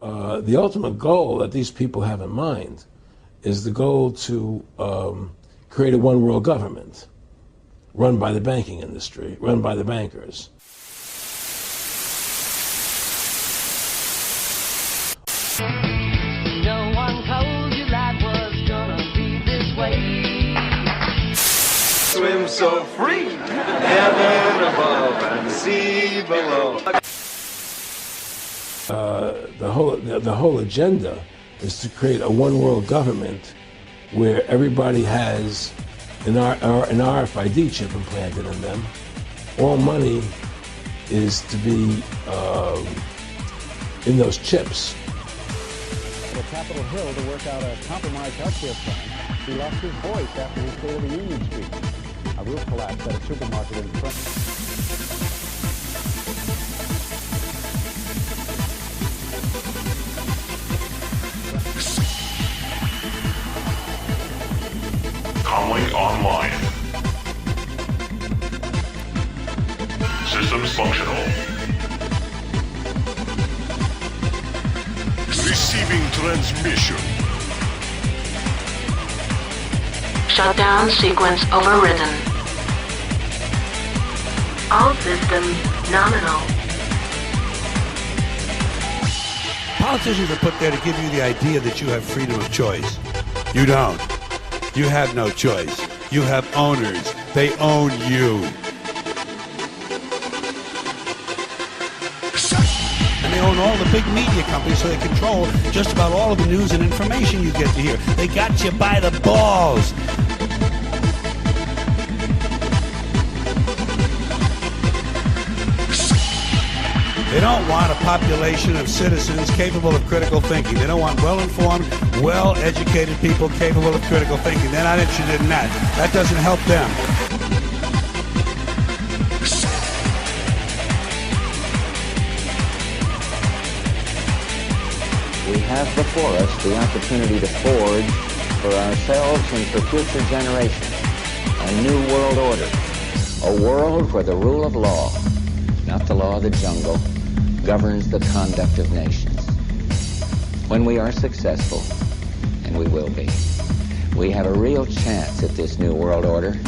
the ultimate goal that these people have in mind is the goal to create a one-world government run by the banking industry, run by the bankers. No one told you life was gonna be this way. Swim so free, heaven above and sea below. The whole agenda is to create a one-world government where everybody has an RFID chip implanted in them. All money is to be in those chips. At Capitol Hill to work out a compromise health care plan. He lost his voice after his State of the Union speech. A roof collapsed at a supermarket in France. Comlink online. Systems functional. Receiving transmission. Shutdown sequence overridden. All systems nominal. Politicians are put there to give you the idea that you have freedom of choice. You don't. You have no choice. You have owners. They own you. And they own all the big media companies, so they control just about all of the news and information you get to hear. They got you by the balls. They don't want a population of citizens capable of critical thinking. They don't want well-informed, well-educated people capable of critical thinking. They're not interested in that. That doesn't help them. We have before us the opportunity to forge for ourselves and for future generations a new world order. A world where the rule of law, not the law of the jungle, governs the conduct of nations. When we are successful, and we will be, we have a real chance at this new world order.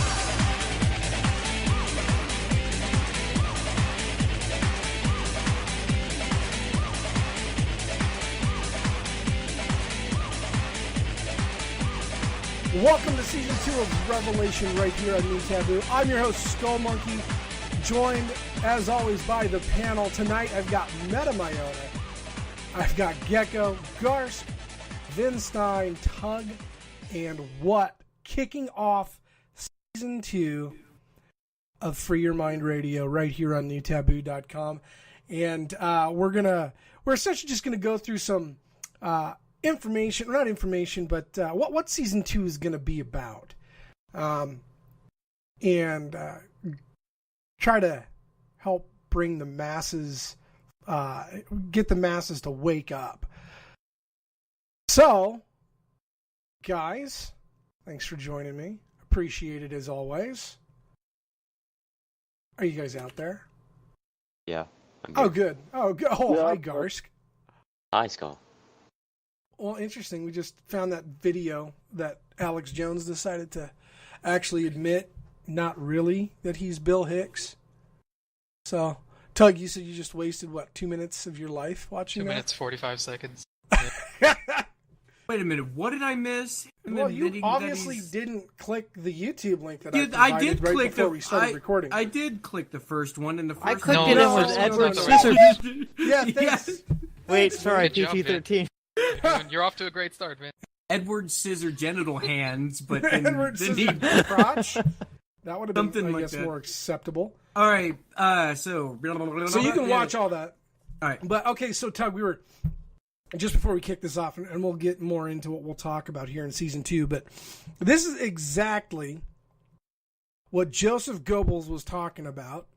Welcome to Season 2 of Revelation right here on Newtaboo. I'm your host, Skullmonkie, joined, as always, by the panel. Tonight, I've got Metamiota, I've got Gecko, Garsk, Vinstein, Tug, and What, kicking off Season 2 of Free Your Mind Radio right here on Newtaboo.com. And we're essentially just going to go through some information, not information, but what Season 2 is going to be about. And try to help bring the masses, get the masses to wake up. So, guys, thanks for joining me. Appreciate it as always. Are you guys out there? Yeah. Oh, good. Oh, good. Oh, yeah. Hi, Garsk. Hi, Skull. Well, interesting. We just found that video that Alex Jones decided to actually admit, not really, that he's Bill Hicks. So, Tug, you said you just wasted, 2 minutes of your life watching 2 that? 2 minutes, 45 seconds. Wait a minute, what did I miss? Well, you obviously didn't click the YouTube link that I did right click before we started recording. I did click the first one, and the first I clicked it in with Edward Scissors. Yeah, thanks. Yes. Wait, sorry, PG-13. You're off to a great start, man. Edward Scissor genital hands, but Edward Scissor crotch. That would have been, something I like guess, that. more acceptable. All right, so you can watch all that. All right, but okay, so Tug, we were just before we kick this off, and we'll get more into what we'll talk about here in Season 2. But this is exactly what Joseph Goebbels was talking about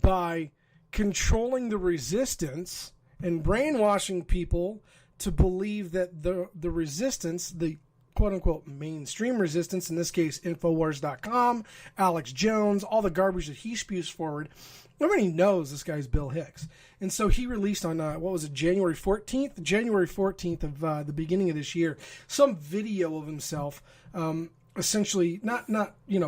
by controlling the resistance and brainwashing people to believe that the resistance, the quote-unquote mainstream resistance, in this case Infowars.com, Alex Jones, all the garbage that he spews forward. Nobody knows this guy's Bill Hicks. And so he released on, January 14th? January 14th of the beginning of this year, some video of himself, essentially not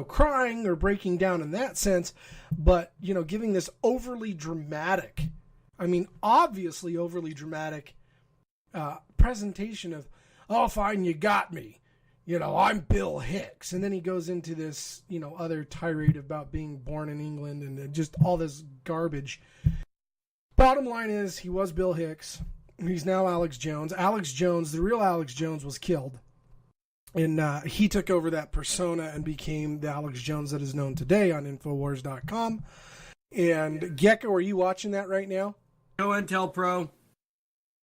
crying or breaking down in that sense, but, giving this overly dramatic, obviously overly dramatic presentation of, oh, fine, you got me. I'm Bill Hicks. And then he goes into this, other tirade about being born in England and just all this garbage. Bottom line is, he was Bill Hicks. He's now Alex Jones. Alex Jones, the real Alex Jones, was killed. And he took over that persona and became the Alex Jones that is known today on Infowars.com. And Gecko, are you watching that right now? Go Intel Pro.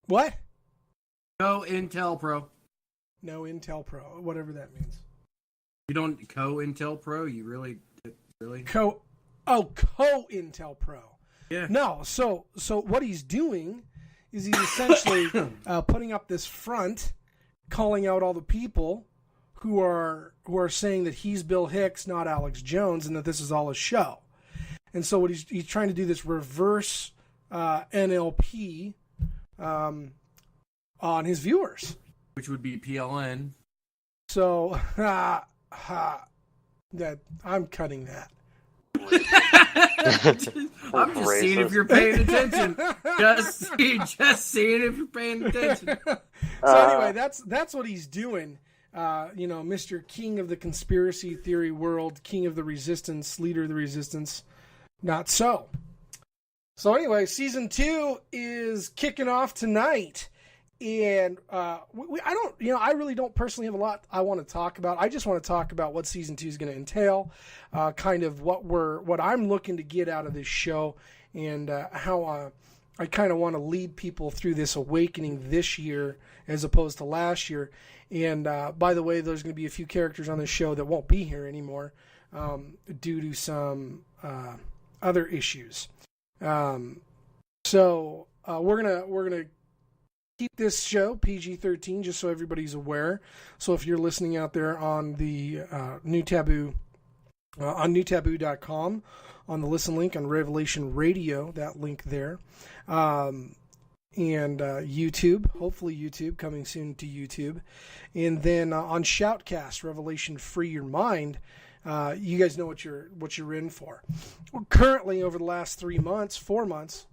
What? Go Intel Pro. No Intel Pro, whatever that means. You don't Intel Pro? You really? Intel Pro. Yeah. No, so what he's doing is he's essentially putting up this front, calling out all the people who are saying that he's Bill Hicks, not Alex Jones, and that this is all a show. And so what he's trying to do, this reverse NLP on his viewers. Which would be PLN. So, that I'm cutting that. I'm just seeing if you're paying attention. Just seeing if you're paying attention. So anyway, that's what he's doing. Mr. King of the conspiracy theory world, king of the resistance, leader of the resistance. Not so. So anyway, season 2 is kicking off tonight. And I really don't personally have a lot I want to talk about. I just want to talk about what season 2 is going to entail, kind of what I'm looking to get out of this show, and how I kind of want to lead people through this awakening this year as opposed to last year. And by the way, there's going to be a few characters on this show that won't be here anymore due to some other issues. So we're gonna keep this show PG-13, just so everybody's aware. So if you're listening out there on the Newtaboo, on Newtaboo.com, on the listen link on Revelation Radio, that link there, and YouTube, hopefully YouTube, coming soon to YouTube, and then on Shoutcast, Revelation Free Your Mind. You guys know what you're in for. Well, currently, over the last 4 months,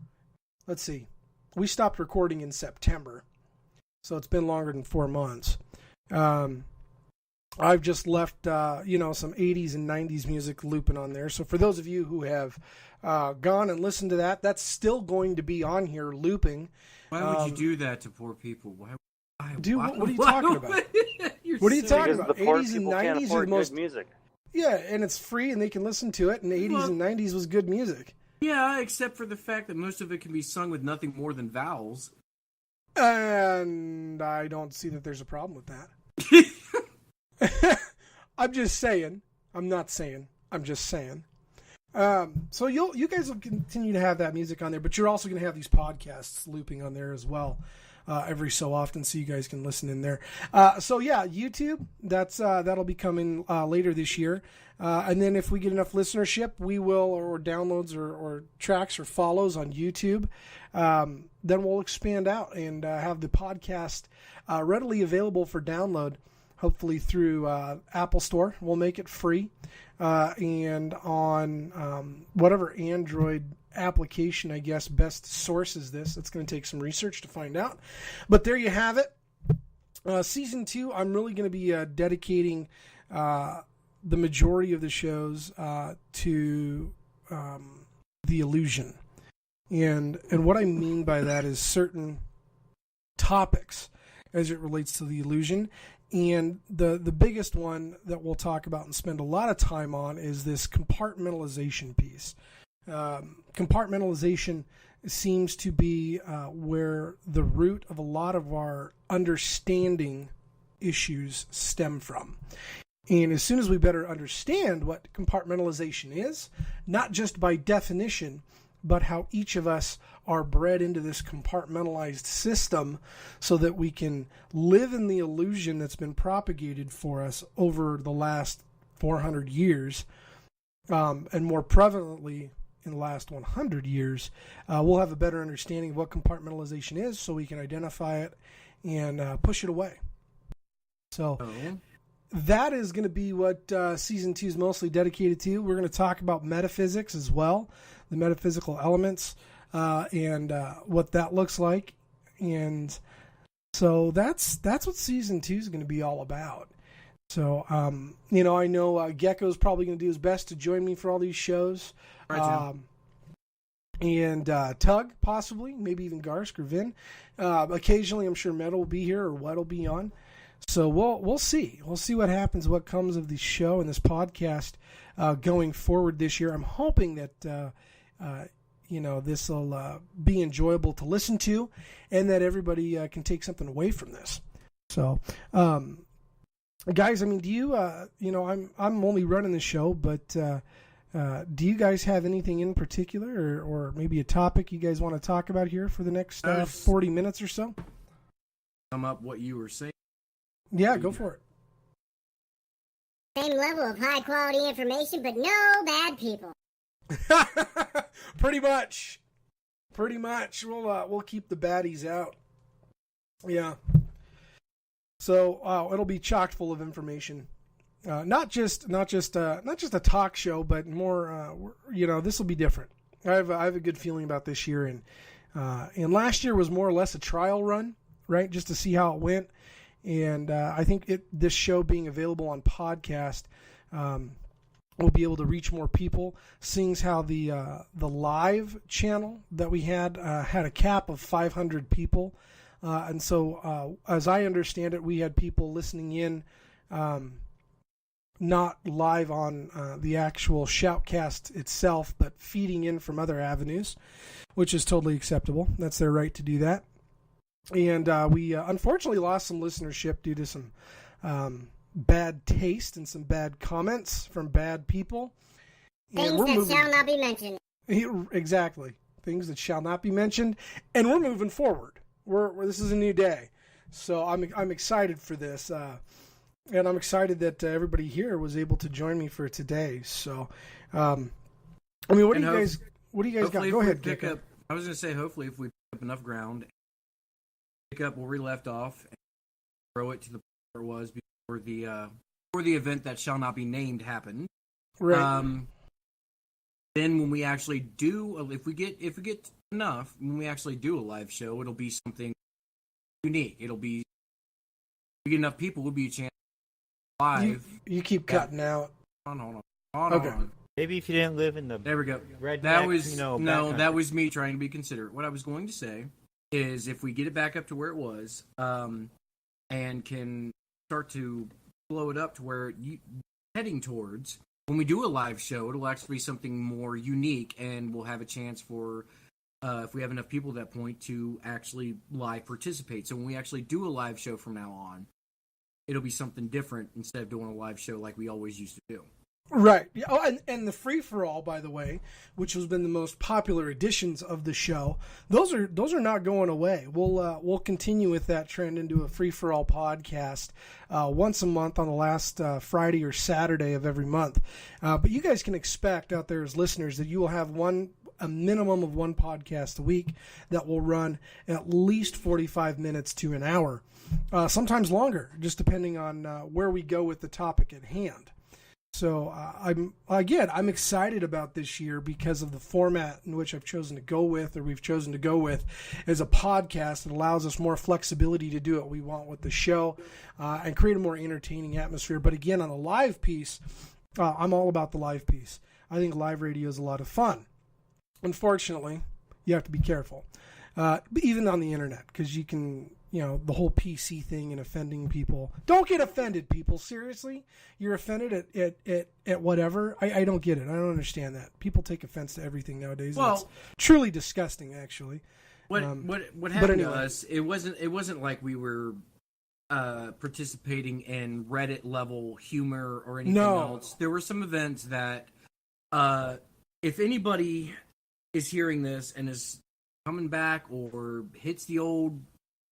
let's see. We stopped recording in September, so it's been longer than 4 months. I've just left, some 80s and 90s music looping on there. So for those of you who have gone and listened to that, that's still going to be on here looping. Why would you do that to poor people? What are you talking about? What are you talking about? 80s and 90s are the most music. Yeah, and it's free, and they can listen to it. And 80s and 90s was good music. Yeah, except for the fact that most of it can be sung with nothing more than vowels. And I don't see that there's a problem with that. I'm just saying. I'm not saying. I'm just saying. So you guys will continue to have that music on there, but you're also going to have these podcasts looping on there as well. Every so often, so you guys can listen in there. So yeah, YouTube, that'll be coming later this year. And then if we get enough listenership, we will, or downloads or tracks or follows on YouTube, then we'll expand out and have the podcast readily available for download, hopefully through Apple Store. We'll make it free. And on whatever Android application, I guess, best sources this. It's going to take some research to find out. But there you have it. Season 2, I'm really going to be dedicating the majority of the shows to the illusion. And what I mean by that is certain topics as it relates to the illusion. And the biggest one that we'll talk about and spend a lot of time on is this compartmentalization piece. Compartmentalization seems to be where the root of a lot of our understanding issues stem from. And as soon as we better understand what compartmentalization is, not just by definition, but how each of us are bred into this compartmentalized system so that we can live in the illusion that's been propagated for us over the last 400 years, and more prevalently in the last 100 years. We'll have a better understanding of what compartmentalization is so we can identify it and push it away. So that is going to be what Season 2 is mostly dedicated to. We're going to talk about metaphysics as well, the metaphysical elements, and what that looks like. And so that's what Season 2 is going to be all about. So, I know Gecko's probably going to do his best to join me for all these shows. And Tug, possibly, maybe even Garsk or Vin. Occasionally, I'm sure Meta will be here or Wet will be on. So we'll see. We'll see what happens, what comes of the show and this podcast going forward this year. I'm hoping that this will be enjoyable to listen to, and that everybody can take something away from this. So, guys, I mean, do you? I'm only running the show, but do you guys have anything in particular, or maybe a topic you guys want to talk about here for the next 40 minutes or so? Sum up what you were saying. Yeah, go for it. Same level of high quality information, but no bad people. Pretty much. We'll keep the baddies out. Yeah. So it'll be chock full of information. Not just a talk show, but more. This will be different. I have a good feeling about this year, and last year was more or less a trial run, right? Just to see how it went. And I think this show being available on podcast will be able to reach more people. Seeing how the live channel that we had a cap of 500 people, and so as I understand it, we had people listening in, not live on the actual shoutcast itself, but feeding in from other avenues, which is totally acceptable. That's their right to do that. And we unfortunately lost some listenership due to some bad taste and some bad comments from bad people. Things that shall not be mentioned. Exactly. Things that shall not be mentioned. And we're moving forward. This is a new day. So I'm excited for this. And I'm excited that everybody here was able to join me for today. So, what do you guys got? Go ahead, Gecko. I was going to say, hopefully, if we pick up enough ground, pick up where we left off and throw it to the point where it was before the event that shall not be named happened. Right. Then when we actually do, if we get enough, when we actually do a live show, it'll be something unique. It'll be, if we get enough people, it'll be a chance live. You keep cutting out. Hold on. Maybe if you didn't live in the there we go. That was me trying to be considerate. What I was going to say is, if we get it back up to where it was, and can start to blow it up to where you heading towards, when we do a live show, it'll actually be something more unique, and we'll have a chance for, if we have enough people at that point, to actually live participate. So when we actually do a live show from now on, it'll be something different instead of doing a live show like we always used to do. Right. Oh, and the free-for-all, by the way, which has been the most popular editions of the show, those are not going away. We'll continue with that trend into a free-for-all podcast once a month on the last Friday or Saturday of every month. But you guys can expect out there as listeners that you will have a minimum of one podcast a week that will run at least 45 minutes to an hour, sometimes longer, just depending on where we go with the topic at hand. So I'm excited about this year because of the format in which we've chosen to go with as a podcast that allows us more flexibility to do what we want with the show and create a more entertaining atmosphere. But again, on the live piece, I'm all about the live piece. I think live radio is a lot of fun. Unfortunately, you have to be careful, even on the internet, because you can, the whole PC thing and offending people. Don't get offended, people. Seriously, you're offended at whatever. I don't get it. I don't understand that. People take offense to everything nowadays. Well, it's truly disgusting, actually. What happened to us? It wasn't like we were participating in Reddit level humor or anything else. There were some events that, if anybody is hearing this and is coming back or hits the old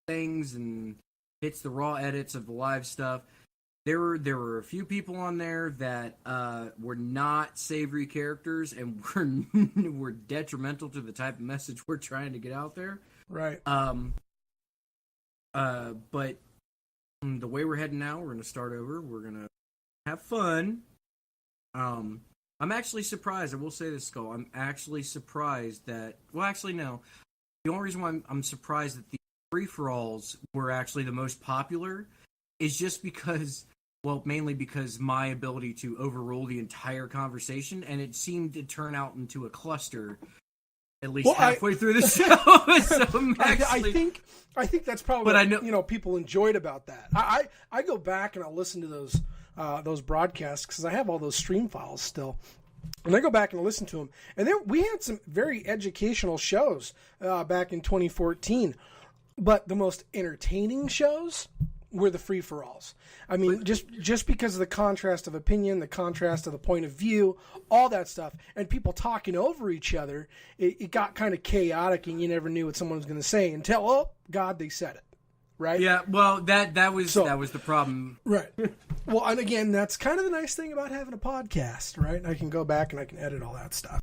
things and hits the raw edits of the live stuff, there were a few people on there that were not savory characters and were detrimental to the type of message we're trying to get out there. Right. But the way we're heading now, we're going to start over. We're going to have fun. I'm actually surprised. I will say this, Skull. I'm actually surprised that... Well, actually, no. The only reason why I'm surprised that the free-for-alls were actually the most popular is just because... Well, mainly because my ability to overrule the entire conversation, and it seemed to turn out into a cluster at least halfway through the show. So I'm actually... I think that's probably what people enjoyed about that. I go back and I listen to those broadcasts because I have all those stream files still. And I go back and listen to them. And we had some very educational shows back in 2014. But the most entertaining shows were the free-for-alls. I mean, just because of the contrast of opinion, the contrast of the point of view, all that stuff, and people talking over each other, it got kind of chaotic, and you never knew what someone was going to say until, oh, God, they said it. Right? Yeah, well, that was the problem. Right. Well, and again, that's kind of the nice thing about having a podcast, right? I can go back and I can edit all that stuff.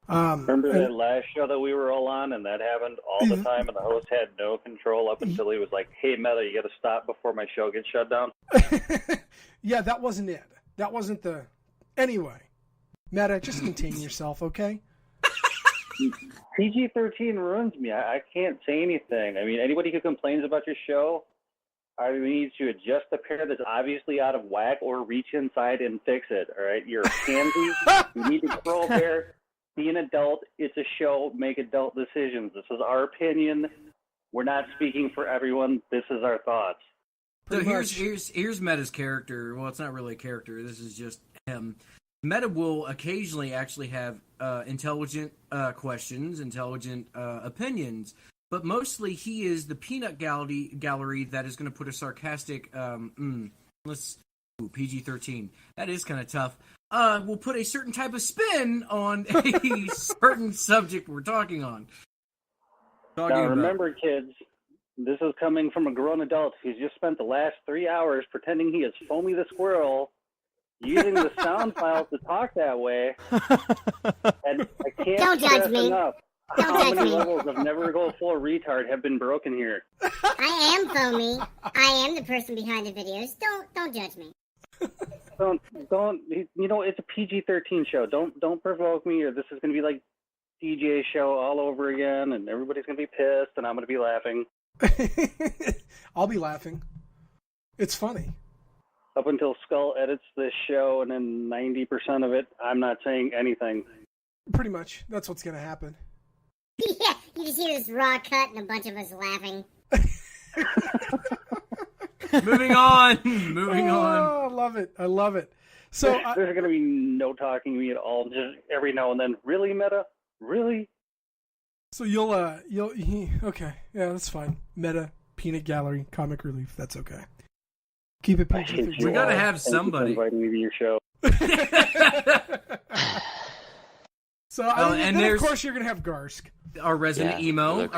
Remember that last show that we were all on, and that happened all the time, and the host had no control up until he was like, "Hey, Meta, you got to stop before my show gets shut down." Yeah, that wasn't it. That wasn't the. Anyway, Meta, just contain yourself, okay? PG-13 ruins me. I can't say anything. I mean, anybody who complains about your show either needs to adjust the pair that's obviously out of whack or reach inside and fix it. All right, you're a pansy. You need to grow there. Be an adult. It's a show. Make adult decisions. This is our opinion. We're not speaking for everyone. This is our thoughts. So here's Meta's character. Well, it's not really a character. This is just him. Meta will occasionally actually have intelligent questions, intelligent opinions, but mostly he is the peanut gallery that is going to put a sarcastic, PG-13. That is kind of tough. We'll put a certain type of spin on a certain subject we're talking on. Now remember, kids, this is coming from a grown adult who's just spent the last 3 hours pretending he is Foamy the Squirrel, using the sound files to talk that way. And I can't Don't judge stress me. enough how many levels of never go full retard have been broken here. I am Foamy. I am the person behind the videos. Don't judge me. Don't. You know, it's a PG-13 show. Don't provoke me, or this is going to be like DJ's show all over again, and everybody's going to be pissed, and I'm going to be laughing. I'll be laughing. It's funny. Up until Skull edits this show, and then 90% of it, I'm not saying anything. Pretty much. That's what's going to happen. Yeah, you just hear this raw cut and a bunch of us laughing. Moving on. I love it. So there's going to be no talking to me at all. Just every now and then. Really, Meta? Really? So you'll okay. Yeah, that's fine. Meta, Peanut Gallery, Comic Relief. That's okay. Keep it PG. We got to have somebody. Inviting me to your show. So and then of course you're gonna have Garsk, our resident emo.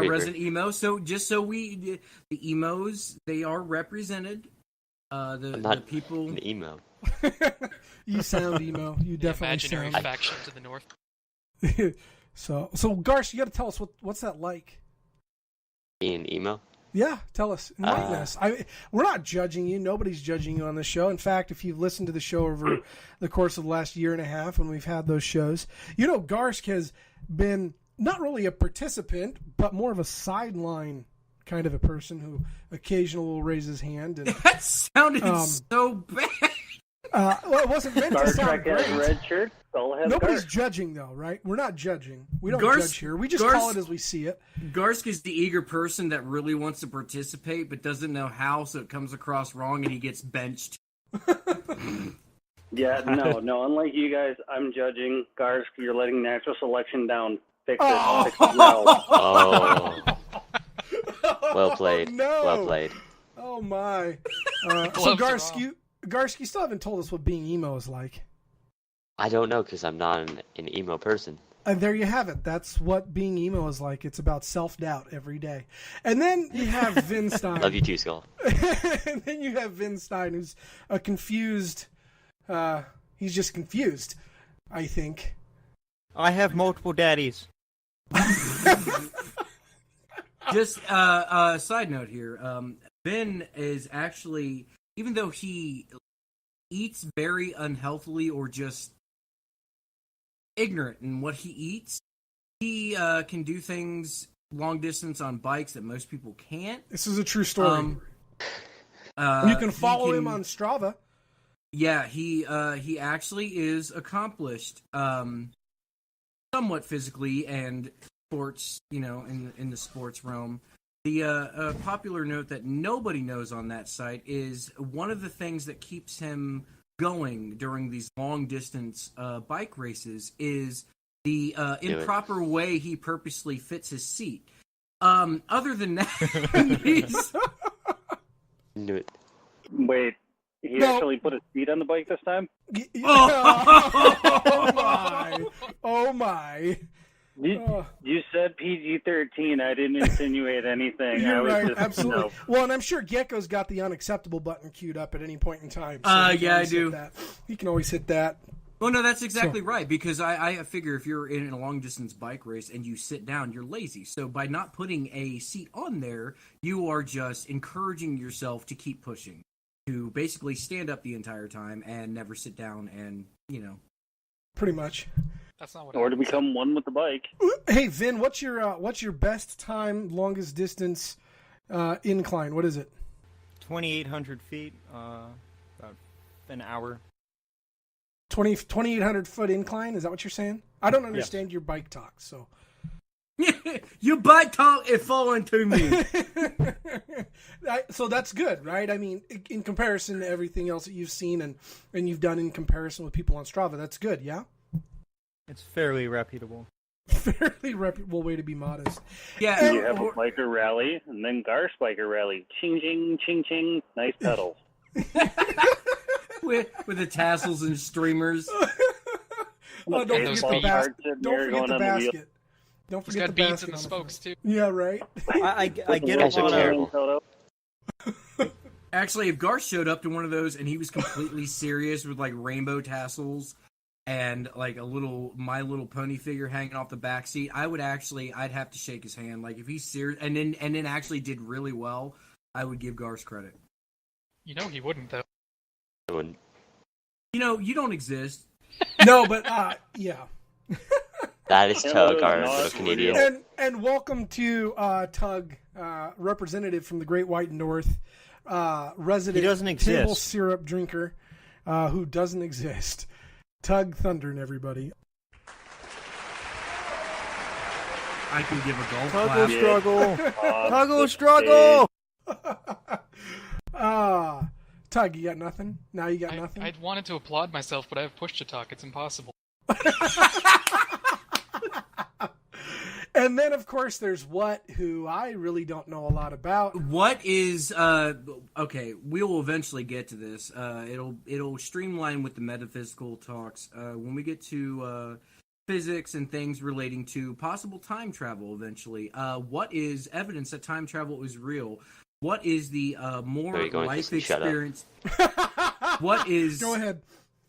So just so the emos, they are represented. The people. An emo. You sound emo. You definitely imaginary sound. faction to the north. So Garsk, you got to tell us what's that like? Being emo. Yeah, tell us. Enlighten us. We're not judging you. Nobody's judging you on the show. In fact, if you've listened to the show over the course of the last year and a half when we've had those shows, you know Garsk has been not really a participant, but more of a sideline kind of a person who occasionally will raise his hand. And, that sounded so bad. Well, it wasn't meant to sound great. Has red shirt. Nobody's judging, though, right? We're not judging. We don't judge here. We just call it as we see it. Garsk is the eager person that really wants to participate but doesn't know how, so it comes across wrong and he gets benched. Yeah, no. Unlike you guys, I'm judging. Garsk, you're letting natural selection down. Fix it. Fix it now. Oh. Well played. No. Well played. Oh, my. So, Garsk, you still haven't told us what being emo is like. I don't know because I'm not an emo person. there you have it. That's what being emo is like. It's about self-doubt every day. And then you have Vin Stein. Love you too, Skull. And then you have Vin Stein, who's a confused... he's just confused, I think. I have multiple daddies. Just a side note here. Ben is actually, even though he eats very unhealthily or just ignorant in what he eats, he can do things long distance on bikes that most people can't. This is a true story. You can follow him on Strava. Yeah, he actually is accomplished, somewhat physically and sports, in the sports realm. The popular note that nobody knows on that site is one of the things that keeps him going during these long distance bike races is the improper way he purposely fits his seat. Other than that, he's... Knew it. Wait, he actually put his feet on the bike this time? Oh my! Oh my! You said PG-13. I didn't insinuate anything. You're I was right, just, absolutely. Well, and I'm sure Gecko's got the unacceptable button queued up at any point in time. So yeah, I do. He can always hit that. Well, no, that's exactly right, because I figure if you're in a long-distance bike race and you sit down, you're lazy. So by not putting a seat on there, you are just encouraging yourself to keep pushing, to basically stand up the entire time and never sit down and, Pretty much. That's not what. Or to become one with the bike. Hey, Vin, what's your best time, longest distance incline? What is it? 2,800 feet, about an hour. 2,800 foot incline? Is that what you're saying? I don't understand your bike talk, so. Your bike talk is foreign to me. So that's good, right? I mean, in comparison to everything else that you've seen and you've done in comparison with people on Strava, that's good, yeah? It's fairly reputable. Fairly reputable way to be modest. Yeah. And you have a biker rally, and then Gar's biker rally. Ching, ching, ching, ching. Nice pedals. with the tassels and streamers. Don't forget the basket. Don't forget the basket. Don't forget the basket. Beads in the spokes too. Yeah, right. I get a lot of... Actually, if Gar showed up to one of those and he was completely serious with like rainbow tassels and like a little My Little Pony figure hanging off the back seat, I'd have to shake his hand. Like if he's serious and then actually did really well, I would give Gar's credit. He wouldn't though. I wouldn't. You don't exist. No, but yeah. That is Tug, our little Canadian. And welcome to Tug, representative from the Great White North, resident he doesn't exist. Table syrup drinker, who doesn't exist. Tug Thundering, everybody. I can give a golf Tuggle struggle. Tuggle struggle. Tug, you got nothing? Now you got nothing? I'd wanted to applaud myself, but I have push to talk. It's impossible. And then, of course, there's What, who I really don't know a lot about. What is okay? We will eventually get to this. It'll streamline with the metaphysical talks when we get to physics and things relating to possible time travel. Eventually, what is evidence that time travel is real? What is the more life experience? What is? Go ahead.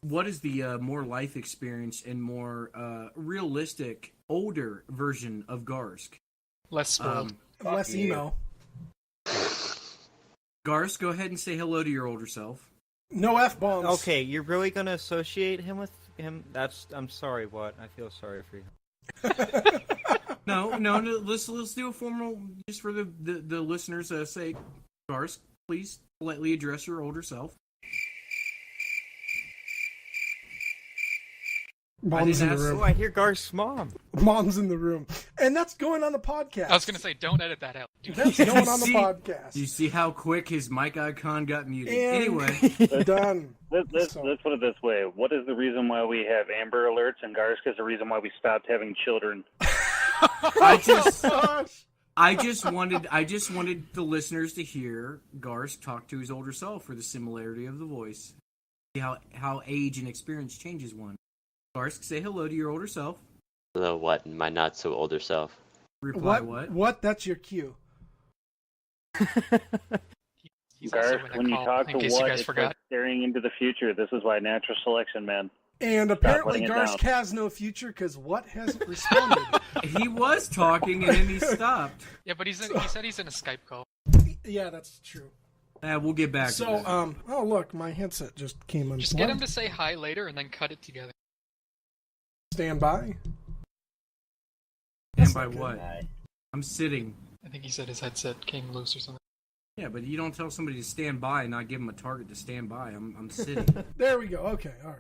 What is the more life experience and more realistic, older version of Garsk? Less spoiled. Less emo. Garsk, go ahead and say hello to your older self. No F-bombs. Okay, you're really going to associate him with him? I'm sorry, what? I feel sorry for you. No, let's do a formal, just for the listeners' sake. Garsk, please politely address your older self. Mom's in the room. Oh, I hear Garth's mom. Mom's in the room. And that's going on the podcast. I was going to say, don't edit that out. That's going on the podcast. Do you see how quick his mic icon got muted? And anyway. Done. Let's put it this way. What is the reason why we have Amber Alerts, and Garsk is the reason why we stopped having children? I just wanted the listeners to hear Garsk talk to his older self for the similarity of the voice. See how age and experience changes one. Garsk, say hello to your older self. The what? My not so older self. Reply what? What? That's your cue. Garth, when you talk to in case what, you guys it's forgot. like staring into the future. This is why natural selection, man. And Stop apparently letting it Garsk down. has no future because what hasn't responded? He was talking and then he stopped. Yeah, but he said he's in a Skype call. Yeah, that's true. We'll get back to So, that. oh look, my headset just came unplugged. Just get him to say hi later and then cut it together. Stand by. And by what? I'm sitting. I think he said his headset came loose or something. Yeah, but you don't tell somebody to stand by and not give them a target to stand by. I'm sitting. There we go. Okay, all right.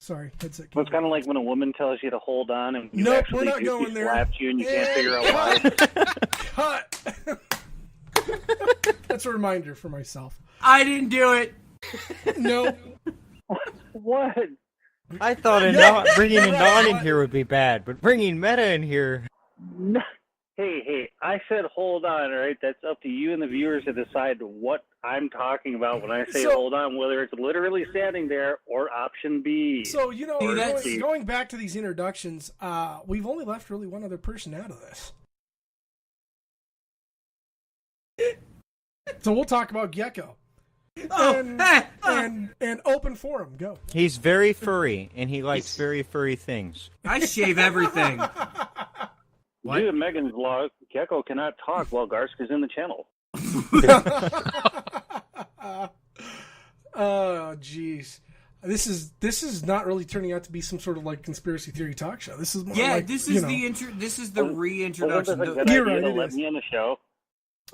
Sorry, headset. Well, it's kind of like when a woman tells you to hold on and you Nope, actually we're not do, going she there. slaps you and you can't And figure out why. Cut. That's a reminder for myself. I didn't do it. No. What? I thought bringing a non in here would be bad, but bringing Meta in here... No. Hey, I said hold on, all right? That's up to you and the viewers to decide what I'm talking about when I say hold on, whether it's literally standing there or option B. So, going back to these introductions, we've only left really one other person out of this. So we'll talk about Gecko. And open forum, go. He's very furry, and he likes very furry things. I shave everything. What? Due to Megan's law, Gecko cannot talk while Garsk is in the channel. Oh, jeez. This is not really turning out to be some sort of like conspiracy theory talk show. This is more like, this is the reintroduction. Wasn't this a good idea to let me on the show?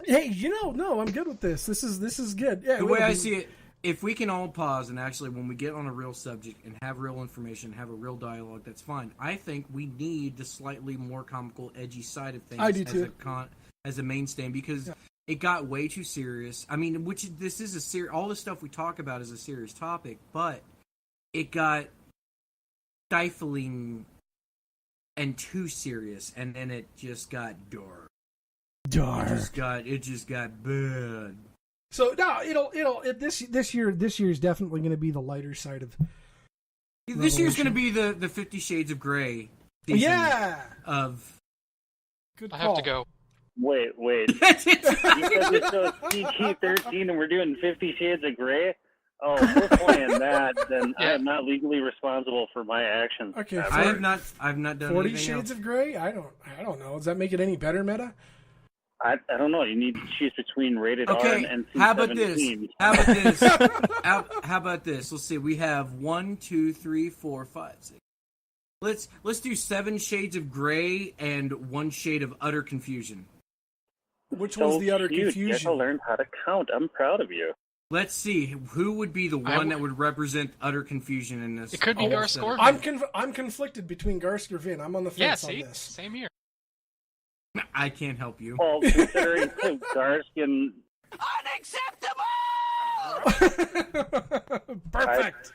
Hey, no, I'm good with this. This is good. Yeah, the way I see it, if we can all pause and actually, when we get on a real subject and have real information, have a real dialogue, that's fine. I think we need the slightly more comical, edgy side of things. I do too. As a mainstay, because it got way too serious. I mean, this is all the stuff we talk about is a serious topic, but it got stifling and too serious, and then it just got dark. It just got bad. So no, this year is definitely going to be the lighter side of. This year's going to be the 50 Shades of Grey. Of. Good call. I have to go. Wait. You said this show's PG-13 and we're doing 50 Shades of Grey? Oh, if we're playing that, then I am not legally responsible for my actions. Okay, I've not done 40 anything Shades else. of Grey? I don't know. Does that make it any better, Meta? I don't know. You need to choose between rated R and NC-17. How about this? How about this? Let's see. We have 1, 2, 3, 4, 5, 6. Let's do 7 Shades of Grey and 1 shade of utter confusion. Which one's the utter confusion? You have learned how to count. I'm proud of you. Let's see who would be the one that would represent utter confusion in this. It could be Garsk or Vin. I'm conflicted between Garsk or Vin. I'm on the fence on this. Same here. I can't help you. Well, considering Garsk and Perfect.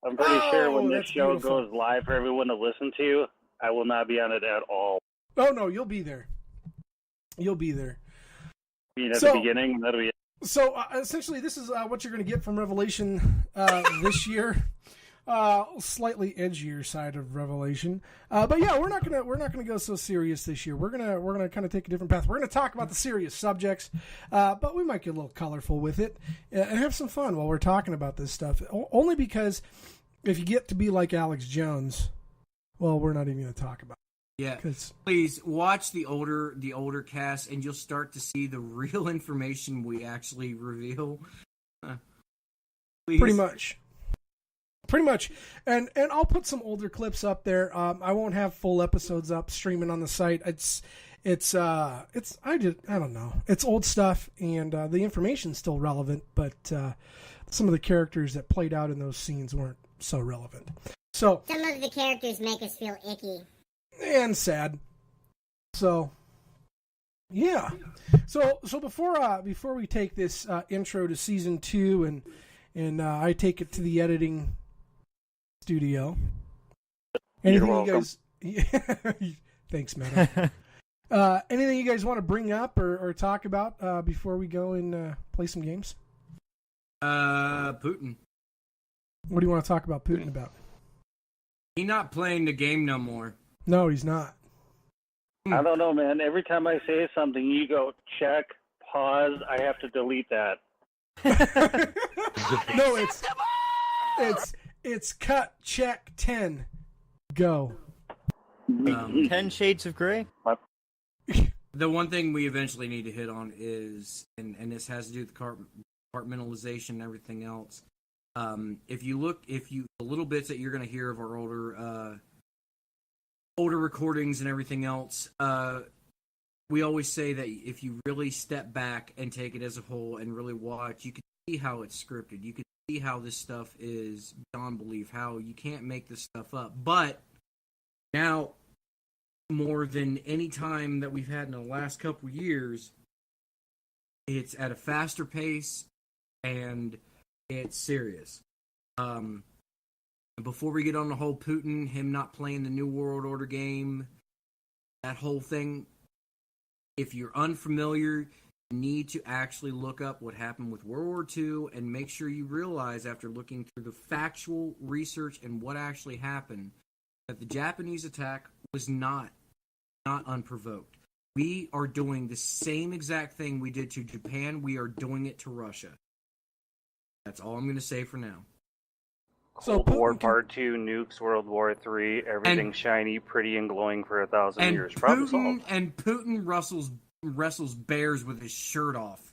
I'm pretty sure when this that's show beautiful. goes live for everyone to listen to, I will not be on it at all. Oh no, you'll be there. You'll be there. Being at the beginning, that'll be it. So essentially, this is what you're going to get from Revelation this year. Slightly edgier side of Revelation, but yeah, we're not gonna go so serious this year. We're gonna kind of take a different path. We're gonna talk about the serious subjects, but we might get a little colorful with it and have some fun while we're talking about this stuff. Only because if you get to be like Alex Jones, well, we're not even gonna talk about it. Yeah, please watch the older cast, and you'll start to see the real information we actually reveal. Pretty much, and I'll put some older clips up there. I won't have full episodes up streaming on the site. I don't know. It's old stuff, and the information's still relevant, but some of the characters that played out in those scenes weren't so relevant. So some of the characters make us feel icky and sad. So yeah. So before we take this intro to season 2 and I take it to the editing studio. Anything you guys? Thanks, Meta. Anything you guys want to bring up or talk about before we go and play some games? Putin. What do you want to talk about Putin about? He not playing the game no more. No, he's not. I don't know, man. Every time I say something, you go, check, pause, I have to delete that. No, it's cut, check, 10, go. 10 Shades of Grey? The one thing we eventually need to hit on is, and this has to do with compartmentalization and everything else. If you the little bits that you're going to hear of our older recordings and everything else, we always say that if you really step back and take it as a whole and really watch, you can see how it's scripted. You can see how this stuff is beyond belief, how you can't make this stuff up. But now, more than any time that we've had in the last couple years, it's at a faster pace and it's serious. Before we get on the whole Putin, him not playing the New World Order game, that whole thing, if you're unfamiliar, you need to actually look up what happened with World War II and make sure you realize, after looking through the factual research and what actually happened, that the Japanese attack was not unprovoked. We are doing the same exact thing we did to Japan. We are doing it to Russia. That's all I'm going to say for now. Cold War Part 2, nukes, World War 3, everything shiny, pretty, and glowing for 1,000 years. Problem solved. And Putin wrestles bears with his shirt off.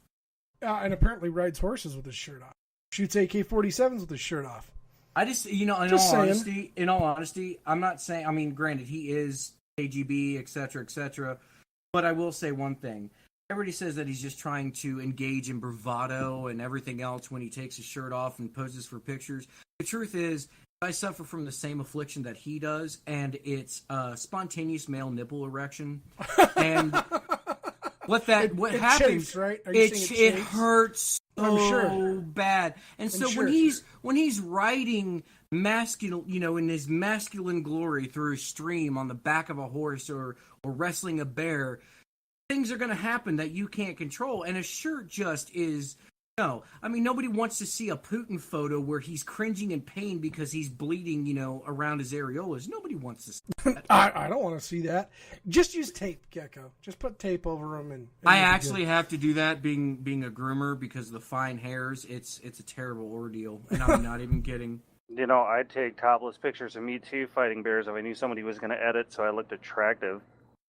And apparently rides horses with his shirt off. Shoots AK-47s with his shirt off. I just, in all honesty, I'm not saying, I mean, granted, he is KGB, etc., but I will say one thing. Everybody says that he's just trying to engage in bravado and everything else when he takes his shirt off and poses for pictures. The truth is, I suffer from the same affliction that he does, and it's spontaneous male nipple erection. And what happens? Chafes, right? It hurts so bad. And so when he's riding masculine, in his masculine glory through a stream on the back of a horse or wrestling a bear, things are going to happen that you can't control. And a shirt just is. No, I mean, nobody wants to see a Putin photo where he's cringing in pain because he's bleeding, around his areolas. Nobody wants to see that. I don't want to see that. Just use tape, Gecko. Just put tape over him. And I actually have to do that, being a groomer, because of the fine hairs. It's a terrible ordeal, and I'm not even kidding. I'd take topless pictures of me, too, fighting bears if I knew somebody was going to edit so I looked attractive.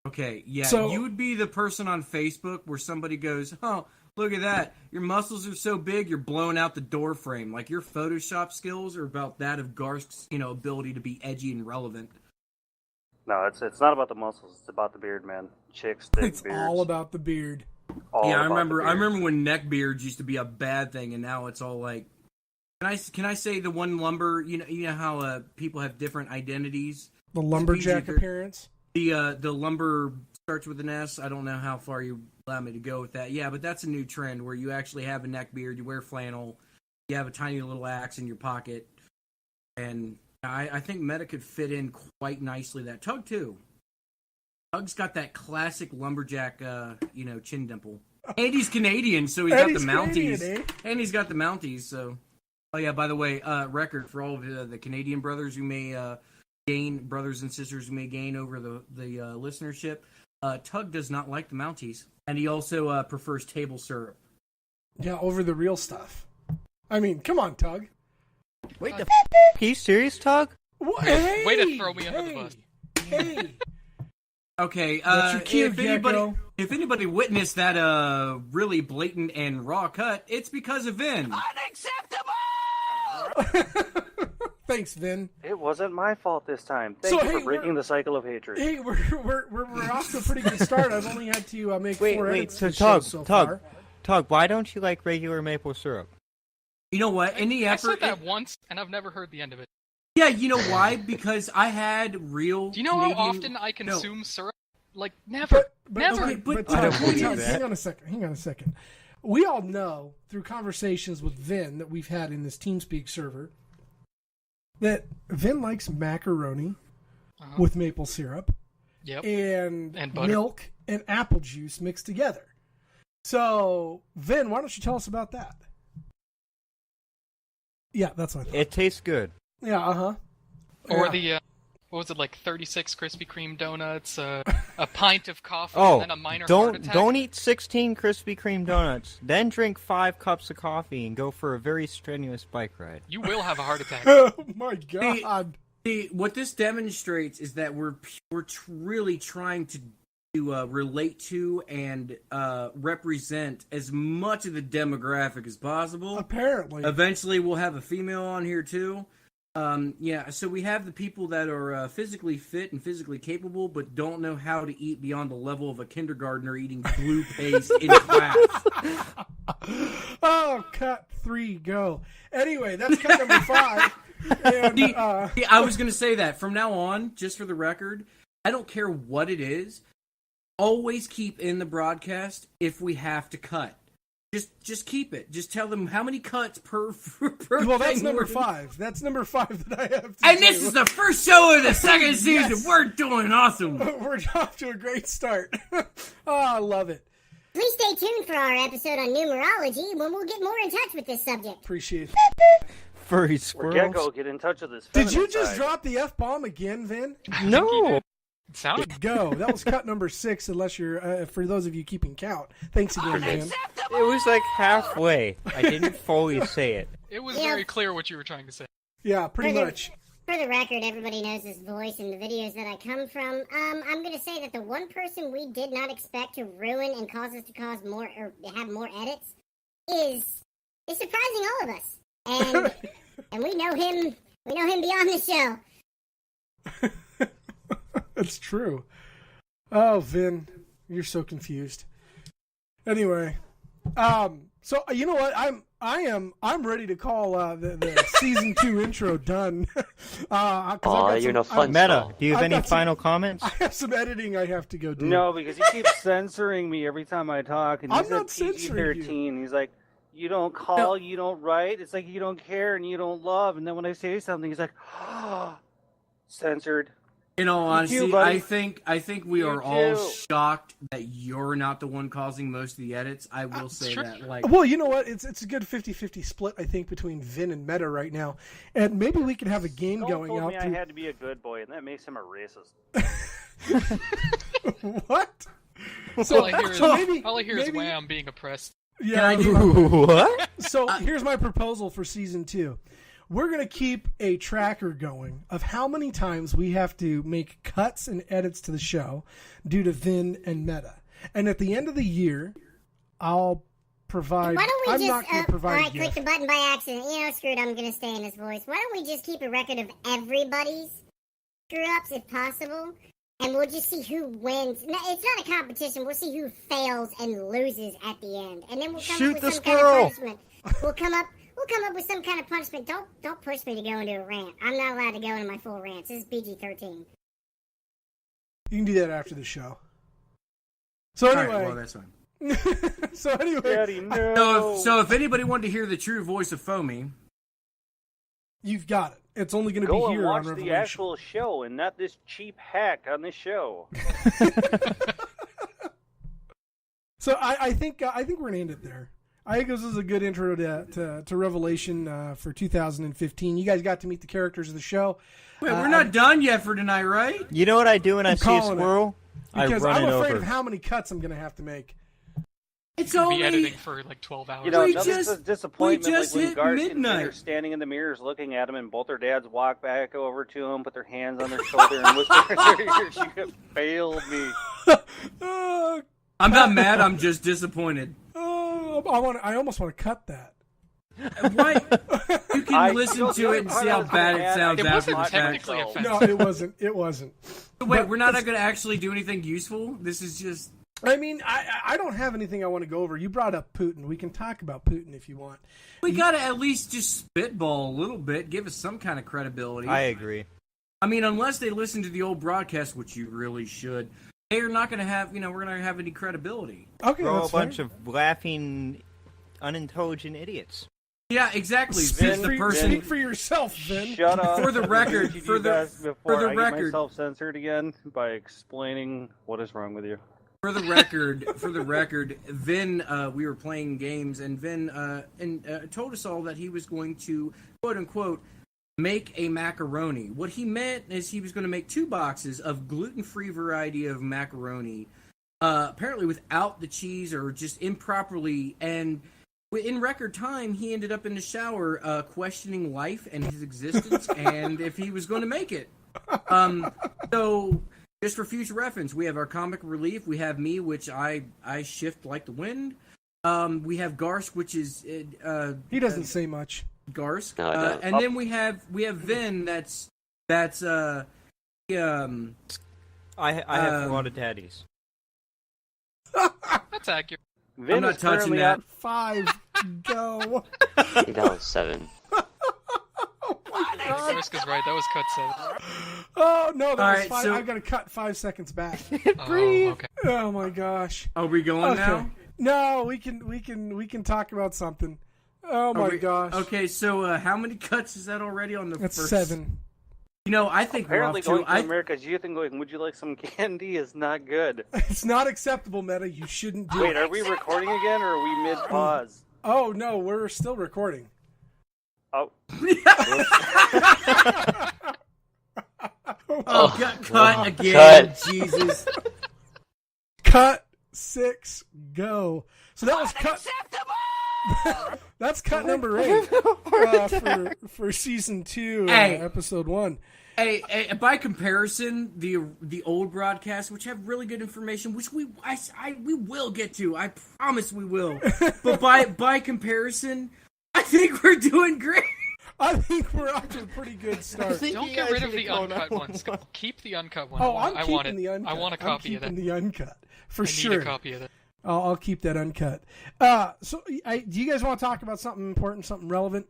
Okay, yeah, so you would be the person on Facebook where somebody goes, oh, look at that. Your muscles are so big, you're blowing out the door frame. Like, your Photoshop skills are about that of Garth's, ability to be edgy and relevant. No, it's not about the muscles. It's about the beard, man. Chicks, thick beards. It's all about the beard. I remember when neck beards used to be a bad thing, and now it's all like... Can I say the one lumber... You know how people have different identities? The lumberjack appearance? The lumber starts with an S. I don't know how far you allow me to go with that. Yeah, but that's a new trend where you actually have a neck beard, you wear flannel, you have a tiny little axe in your pocket, and I think Meta could fit in quite nicely. That Tug too. Tug's got that classic lumberjack, chin dimple. And he's Canadian, so he's got the Mounties. Canadian, eh? And he's got the Mounties. So, oh yeah. By the way, record for all of the Canadian brothers who may brothers and sisters who may gain over the listenership. Tug does not like the Mounties, and he also prefers table syrup. Yeah, over the real stuff. I mean, come on, Tug. Wait, are you serious, Tug? What? Hey, way to throw me under the bus. Hey. Okay, if anybody witnessed that really blatant and raw cut, it's because of Vin. Unacceptable! Thanks, Vin. It wasn't my fault this time. Thank you for breaking the cycle of hatred. Hey, we're off to a pretty good start. I've only had to make 4 edits so to the show so far. Tug, why don't you like regular maple syrup? You know what? I said that once, and I've never heard the end of it. Yeah, you know why? Because I had real. Do you know Canadian... how often I consume syrup? Like, never. Never. Okay, but hang on a second. We all know, through conversations with Vin that we've had in this TeamSpeak server, that Vin likes macaroni with maple syrup and milk and apple juice mixed together. So, Vin, why don't you tell us about that? Yeah, that's what I thought. It tastes good. Yeah, Or the what was it, like 36 Krispy Kreme donuts, a pint of coffee, Oh, and then a minor heart attack? don't eat 16 Krispy Kreme donuts, then drink 5 cups of coffee and go for a very strenuous bike ride. You will have a heart attack. Oh my God! See, what this demonstrates is that we're really trying to relate to and represent as much of the demographic as possible. Apparently. Eventually, we'll have a female on here, too. So we have the people that are physically fit and physically capable, but don't know how to eat beyond the level of a kindergartner eating blue paste in class. Oh, cut 3, go. Anyway, that's cut number 5. And, I was going to say that. From now on, just for the record, I don't care what it is. Always keep in the broadcast if we have to cut. Just keep it. Just tell them how many cuts per well, that's thing number we're 5. That's number 5 that I have to And do. this is the first show of the second season. Yes. We're doing awesome. We're off to a great start. Oh, I love it. Please stay tuned for our episode on numerology when we'll get more in touch with this subject. Appreciate it. Furry Or squirrels. Gecko, get in touch with this. Did you feminine just side. drop the F-bomb again, Vin? No. Sound? Go. That was cut number 6, unless you're, for those of you keeping count. Thanks again, Vin. It was like halfway. I didn't fully say it. It was Yeah. very clear what you were trying to say. Yeah, pretty For the- much. For the record, everybody knows this voice and the videos that I come from. I'm going to say that the one person we did not expect to ruin and cause us to cause more or have more edits is surprising all of us. And and we know him beyond the show. That's true. Oh, Vin, you're so confused. Anyway, so you know what? I'm ready to call the season 2 intro done. You're no fun. Meta, do you have I've any got some- final comments? I have some editing I have to go do. No, because he keeps censoring me every time I talk. And I'm he's not at censoring PG-13. He's like, you don't call, you don't write. It's like you don't care and you don't love. And then when I say something, he's like, censored. In all honesty, You, buddy. I think we You are all too. shocked that you're not the one causing most of the edits. I will say sure. that. Like, Well, you know what? It's a good 50-50 split, I think, between Vin and Meta right now. And maybe we could have a game Don't going told out. me I had to be a good boy, and that makes him a racist. What? All I hear is, maybe- all I hear is maybe- Wham being oppressed. Yeah. I do- What? So here's my proposal for season 2. We're going to keep a tracker going of how many times we have to make cuts and edits to the show due to Vin and Meta. And at the end of the year, I'll provide... Why don't we I'm just, not going to provide alright, a click gift. the button by accident. You know, screw it, I'm going to stay in his voice. Why don't we just keep a record of everybody's screw-ups, if possible, and we'll just see who wins. No, it's not a competition. We'll see who fails and loses at the end. And then we'll come Shoot up with the some squirrel. kind of punishment. We'll come up with some kind of punishment. Don't push me to go into a rant. I'm not allowed to go into my full rants. This is PG-13. You can do that after the show. So all right, anyway... well, that's fine. So anyway... Daddy, no. So if anybody wanted to hear the true voice of Foamy, You've got it. It's only going to Go be and here on watch Revelation. the actual show and not this cheap hack on this show. So I think we're going to end it there. I think this is a good intro to Revelation for 2015. You guys got to meet the characters of the show. wait, we're not done yet for tonight, right? You know what I do when I see a calling it. squirrel? I Because run I'm it afraid over. of how many cuts I'm going to have to make. It's Be only editing for like 12 hours. You know, We another just- disappointment we just like when hit Garth and midnight. Finn are standing in the mirrors looking at him, and both their dads walk back over to him, put their hands on their shoulder, and whisper in their ear, "You have failed me." I'm not mad. I'm just disappointed. I almost want to cut that. Why? You can I listen don't to know it and how see how that's bad bad. it sounds It after wasn't the fact. technically offensive. No, it wasn't. It wasn't. Wait, But we're not it's- going to actually do anything useful? This is just... I mean, I don't have anything I want to go over. You brought up Putin. We can talk about Putin if you want. We got to at least just spitball a little bit, give us some kind of credibility. I agree. I mean, unless they listen to the old broadcast, which you really should, they are not going to have, we're not going to have any credibility. Okay, Throw a that's bunch fair. of laughing, unintelligent idiots. Yeah, exactly. Speak Since the person... speak for yourself, Vin. Shut up. For the record, Did you for do the- that before for the I record. get myself censored again by explaining what is wrong with you. For the record, Vin, we were playing games, and Vin told us all that he was going to, quote unquote, make a macaroni. What he meant is he was going to make 2 boxes of gluten-free variety of macaroni, apparently without the cheese or just improperly. And in record time, he ended up in the shower questioning life and his existence and if he was going to make it. So, just for future reference, we have our comic relief. We have me, which I shift like the wind. We have Garsk, which is... he doesn't say much. Garsk. No, I don't. And then we have Vin, that's I have a lot of daddies. That's accurate. I'm not touching that. 5, go. I think that was 7. Risk is right. That was cut 7. Oh no, that was right, 5. so- I gotta cut 5 seconds back. Oh, okay. Oh my gosh. Are we going now? No, we can talk about something. Oh my gosh. Okay, so how many cuts is that already on the That's first? 7. You know, I think Apparently, we're off going to. to America's Youth and going, would you like some candy is not good. It's not acceptable, Meta. You shouldn't do it. Wait, are we recording again or are we mid-pause? Oh no, we're still recording. Oh. Cut again. Cut. Jesus. Cut 6, go. So that was cut. That's cut number 8 for season 2, Hey. episode 1. Hey, by comparison, the old broadcasts, which have really good information, which we will get to, I promise we will. But by comparison, I think we're doing great. I think we're off to a pretty good start. Don't get rid of the uncut ones. Keep the uncut one. Oh, I I'm want keeping it. the uncut. I want a copy of that. I'm keeping the uncut for I sure. need a copy of that. I'll keep that uncut. So, do you guys want to talk about something important, something relevant?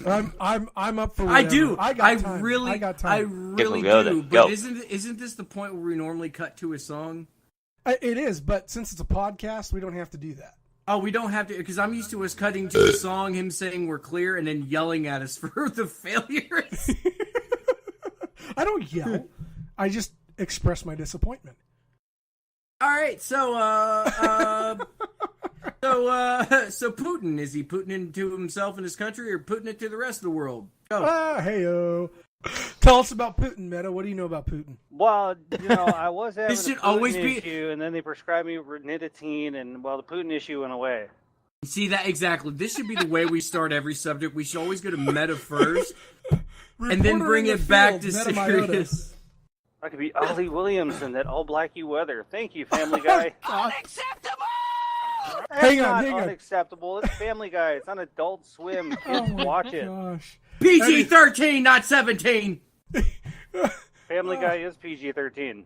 I'm up for whatever. I do. I got time. I got time. I really Go, do. go. But isn't this the point where we normally cut to a song? It is, but since it's a podcast, we don't have to do that. Oh, we don't have to, because I'm used to us cutting to a song, him saying we're clear, and then yelling at us for the failures. I don't yell. I just express my disappointment. All right, so Putin, is he putting it to himself and his country, or putting it to the rest of the world? Go. Hey-o. Tell us about Putin, Meta. What do you know about Putin? Well, I was having This a should Putin always be- issue, and then they prescribed me ranitidine, and, the Putin issue went away. See that exactly. This should be the way we start every subject. We should always go to meta first, and then bring it back to serious. I could be Ollie Williamson, that all blacky weather. Thank you, Family Guy. Unacceptable! Hang That's on, not hang on. unacceptable. It's Family Guy. It's on Adult Swim. Kids watch it. Gosh. PG-13, not 17. Family Guy is PG-13.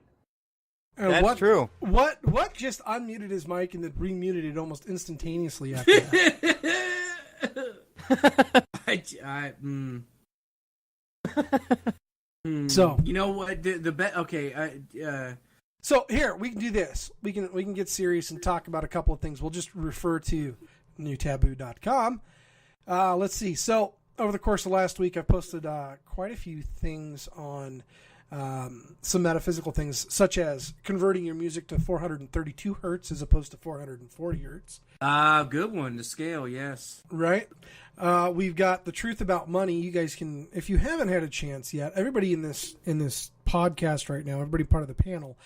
That's true. What just unmuted his mic and then remuted it almost instantaneously after that? So you know what the bet? Okay, so here we can do this. We can get serious and talk about a couple of things. We'll just refer to Newtaboo.com. Let's see. So over the course of last week, I've posted quite a few things on some metaphysical things, such as converting your music to 432 hertz as opposed to 440 hertz. Good one. The scale, yes. Right. We've got the truth about money. You guys can, if you haven't had a chance yet, everybody in this podcast right now, everybody part of the panel,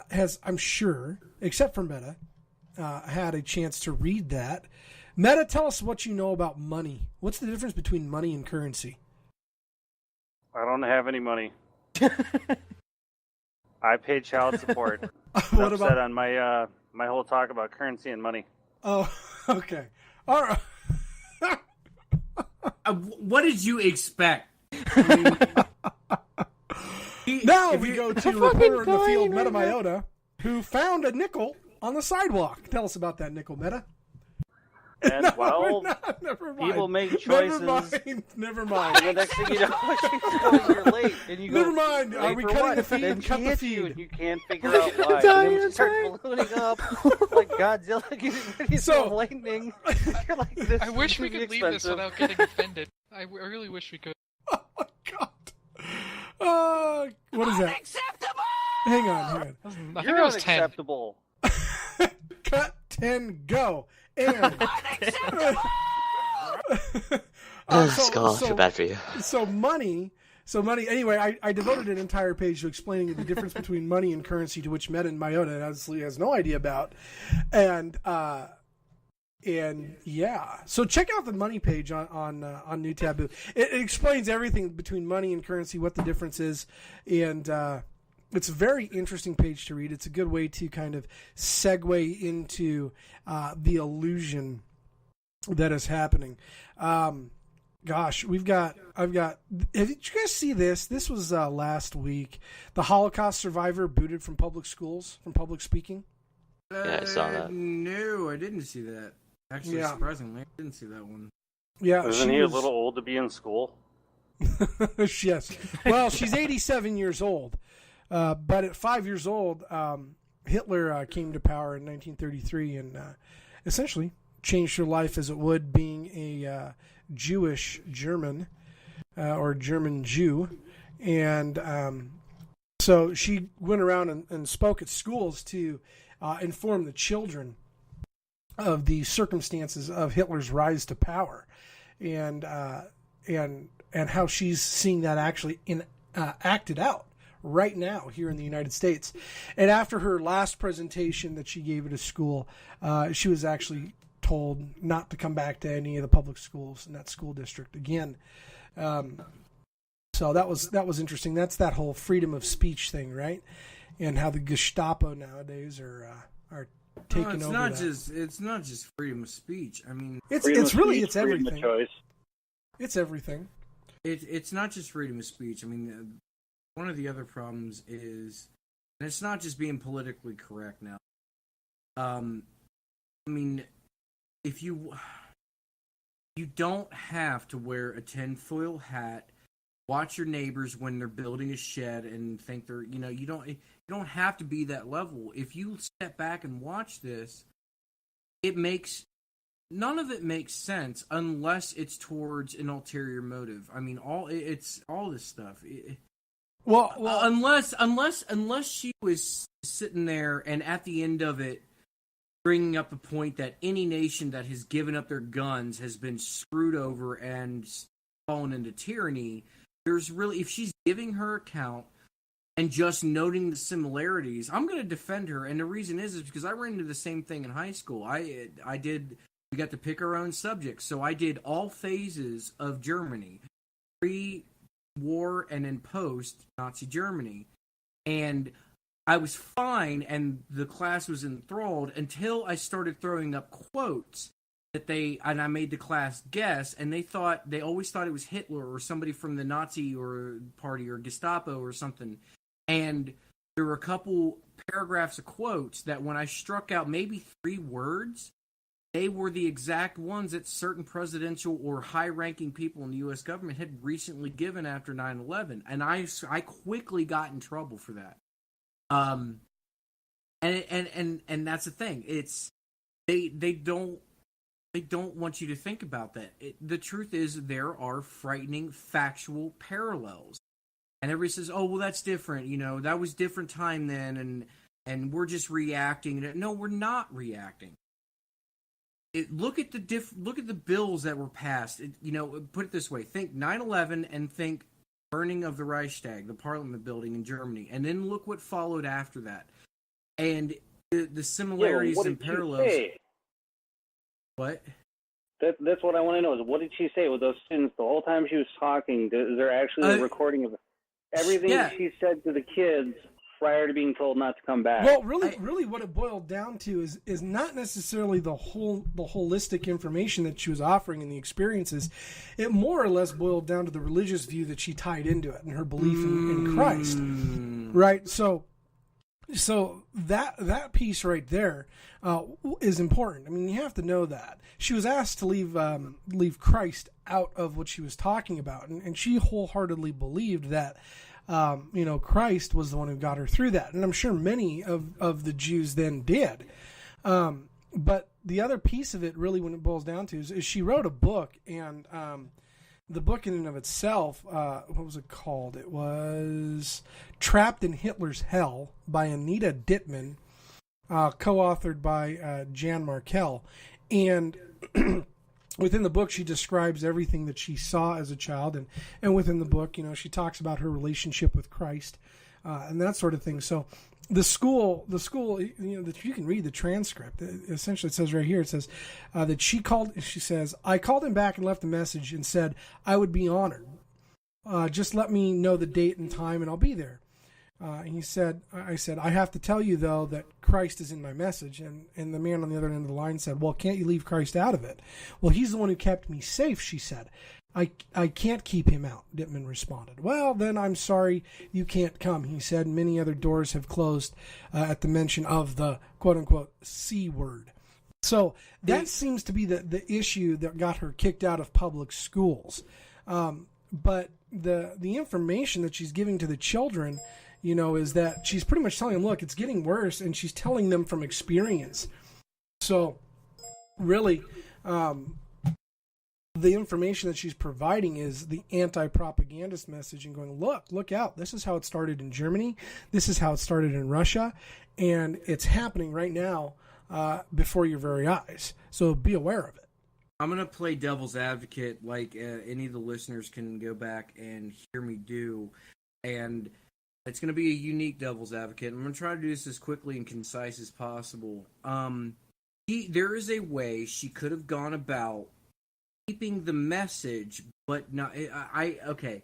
has, I'm sure, except for Meta, had a chance to read that. Meta, tell us what you know about money. What's the difference between money and currency? I don't have any money. I pay child support. What upset about on my my whole talk about currency and money? Oh, okay. All right. What did you expect? Now we go to reporter in the field, Meta Myota, who found a nickel on the sidewalk. Tell us about that nickel, Meta. And No, well, never mind. people make choices. Never And mind. the next thing you know, you're late, and you go. Never mind. Are "Late we for cutting what?" the feed? Then Cut she the hits you, feed. and you can't figure out why. And then you start ballooning up like Godzilla getting ready So- for lightning. You're like, this I wish is we gonna could be leave this expensive. without getting offended. I really wish we could. What is that? Hang on. I think You're that was 10. unacceptable. Cut 10, go. And Skull, I feel bad for you. So money. Anyway, I devoted an entire page to explaining the difference between money and currency, to which Meta and Myota obviously has no idea about. And yeah, so check out the money page on Newtaboo. It explains everything between money and currency, what the difference is, and it's a very interesting page to read. It's a good way to kind of segue into the illusion that is happening. Gosh, Have you guys see this? This was last week. The Holocaust survivor booted from public schools, from public speaking. Yeah, I saw that. No, I didn't see that. Actually, Yeah. surprisingly, I didn't see that one. Yeah, Isn't he a little old to be in school? Yes. Well, she's 87 years old. But at 5 years old, Hitler came to power in 1933 and essentially changed her life as it would, being a Jewish German or German Jew. And so she went around and spoke at schools to inform the children of the circumstances of Hitler's rise to power, and how she's seeing that actually acted out right now here in the United States. And after her last presentation that she gave at a school, she was actually told not to come back to any of the public schools in that school district again. So that was interesting. That's that whole freedom of speech thing, right? And how the Gestapo nowadays are taking over. It's not just freedom of speech. I mean, it's everything. Choice. It's everything. It's not just freedom of speech. I mean, one of the other problems is, and it's not just being politically correct now. I mean, if you don't have to wear a tinfoil hat, watch your neighbors when they're building a shed and think they're, you don't have to be that level. If you step back and watch this, none of it makes sense unless it's towards an ulterior motive. I mean, it's all this stuff. Well, unless she was sitting there and at the end of it bringing up the point that any nation that has given up their guns has been screwed over and fallen into tyranny. If she's giving her account and just noting the similarities, I'm going to defend her. And the reason is because I ran into the same thing in high school. We got to pick our own subjects. So I did all phases of Germany, pre-war and then post-Nazi Germany. And I was fine, and the class was enthralled until I started throwing up quotes and I made the class guess, and they always thought it was Hitler or somebody from the Nazi or party or Gestapo or something. And there were a couple paragraphs of quotes that when I struck out maybe 3 words, they were the exact ones that certain presidential or high-ranking people in the U.S. government had recently given after 9/11. And I quickly got in trouble for that. And that's the thing. It's they don't want you to think about that. The truth is there are frightening factual parallels. And everybody says, "Oh, well, that's different. That was different time then, and we're just reacting." No, we're not reacting. Look at the bills that were passed. Put it this way: think 9/11 and think burning of the Reichstag, the Parliament building in Germany, and then look what followed after that, and the similarities and parallels. What? That's what I want to know. Is what did she say with those students the whole time she was talking? Is there actually a recording of everything she said to the kids prior to being told not to come back? Well, really, what it boiled down to is not necessarily the holistic information that she was offering and the experiences. It more or less boiled down to the religious view that she tied into it and her belief in Christ, right? So that piece right there is important. I mean, you have to know that she was asked to leave Christ out of what she was talking about, and she wholeheartedly believed that. Christ was the one who got her through that. And I'm sure many of the Jews then did. But the other piece of it, really, when it boils down to, is she wrote a book. And the book in and of itself, what was it called? It was Trapped in Hitler's Hell by Anita Dittman, co-authored by Jan Markell. And within the book, she describes everything that she saw as a child, and within the book, she talks about her relationship with Christ and that sort of thing. So the school, that you can read the transcript. Essentially, it says right here, it says that she says, I called him back and left a message and said I would be honored. Just let me know the date and time, and I'll be there. And I said, I have to tell you, though, that Christ is in my message. And the man on the other end of the line said, well, can't you leave Christ out of it? Well, he's the one who kept me safe, she said. I can't keep him out, Dittman responded. Well, then I'm sorry you can't come, he said. Many other doors have closed at the mention of the quote-unquote C word. So that seems to be the issue that got her kicked out of public schools. But the information that she's giving to the children, is that she's pretty much telling them, look, it's getting worse, and she's telling them from experience. So really, the information that she's providing is the anti-propagandist message and going, look out. This is how it started in Germany. This is how it started in Russia. And it's happening right now before your very eyes. So be aware of it. I'm going to play devil's advocate like any of the listeners can go back and hear me do. And it's going to be a unique devil's advocate. I'm going to try to do this as quickly and concise as possible. There is a way she could have gone about keeping the message, but not. Okay.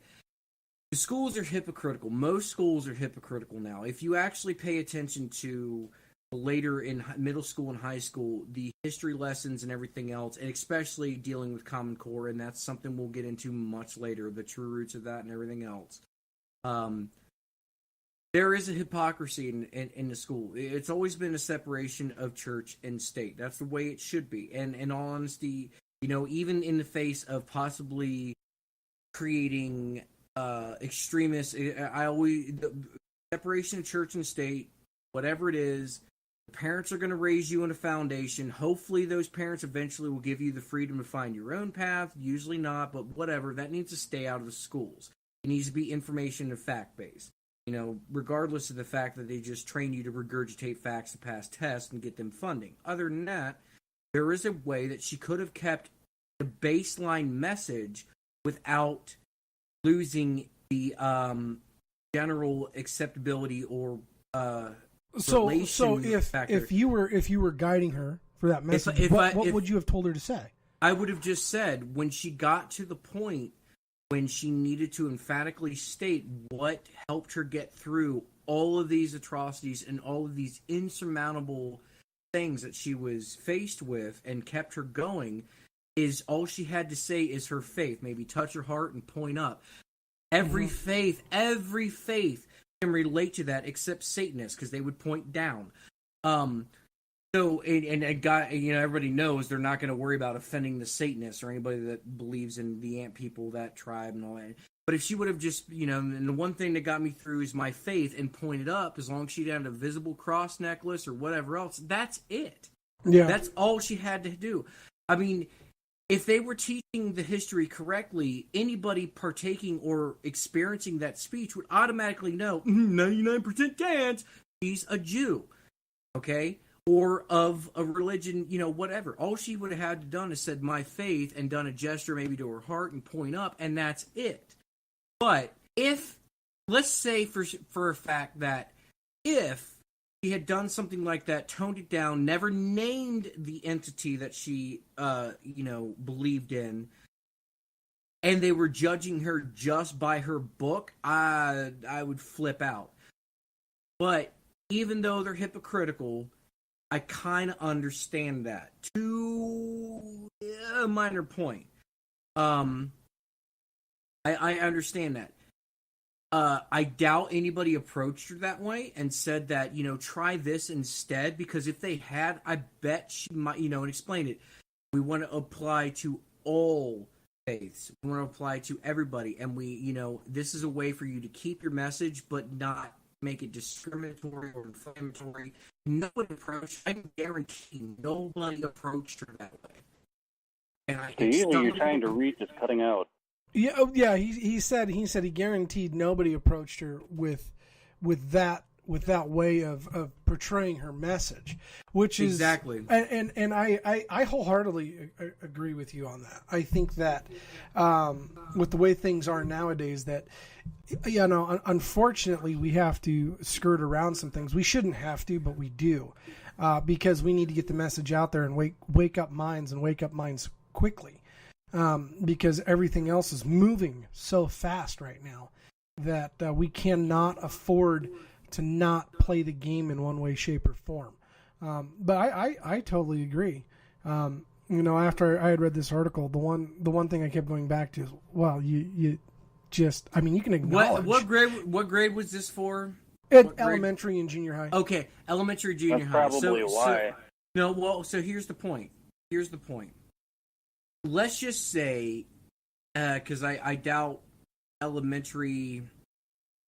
The schools are hypocritical. Most schools are hypocritical now. If you actually pay attention to later in middle school and high school, the history lessons and everything else, and especially dealing with Common Core, and that's something we'll get into much later, the true roots of that and everything else. There is a hypocrisy in the school. It's always been a separation of church and state. That's the way it should be. And in all honesty, even in the face of possibly creating extremists, separation of church and state, whatever it is, the parents are going to raise you in a foundation. Hopefully those parents eventually will give you the freedom to find your own path. Usually not, but whatever. That needs to stay out of the schools. It needs to be information and fact-based. Regardless of the fact that they just train you to regurgitate facts to pass tests and get them funding. Other than that, there is a way that she could have kept the baseline message without losing the general acceptability or So if you were guiding her for that message, what would you have told her to say? I would have just said, when she got to the point when she needed to emphatically state what helped her get through all of these atrocities and all of these insurmountable things that she was faced with and kept her going, is all she had to say is her faith. Maybe touch her heart and point up. Every faith can relate to that except Satanists, because they would point down. So, and everybody knows they're not going to worry about offending the Satanists or anybody that believes in the ant people, that tribe and all that. But if she would have just, and the one thing that got me through is my faith, and pointed up, as long as she had a visible cross necklace or whatever else, that's it. Yeah. That's all she had to do. I mean, if they were teaching the history correctly, anybody partaking or experiencing that speech would automatically know, 99% chance he's a Jew. Okay? Or of a religion, whatever. All she would have had to done is said my faith and done a gesture maybe to her heart and point up, and that's it. But if, let's say for a fact that if she had done something like that, toned it down, never named the entity that she, believed in, and they were judging her just by her book, I would flip out. But even though they're hypocritical, I kind of understand that to a minor point. I understand that. I doubt anybody approached her that way and said that, try this instead, because if they had, I bet she might, and explain it. We want to apply to all faiths. We want to apply to everybody. And this is a way for you to keep your message, but not make it discriminatory or inflammatory. Nobody approached. I guarantee nobody approached her that way. And you're trying to reach is cutting out. Yeah, He said he guaranteed nobody approached her with that way of portraying her message, which is exactly. And I wholeheartedly agree with you on that. I think that with the way things are nowadays, that unfortunately we have to skirt around some things. We shouldn't have to, but we do, because we need to get the message out there and wake up minds quickly, because everything else is moving so fast right now that we cannot afford to not play the game in one way, shape, or form. But I totally agree. After I had read this article, the one thing I kept going back to is, well, you can acknowledge. What grade was this for? Elementary and junior high. Okay, elementary, junior high. That's probably why. So here's the point. Let's just say, because I doubt elementary,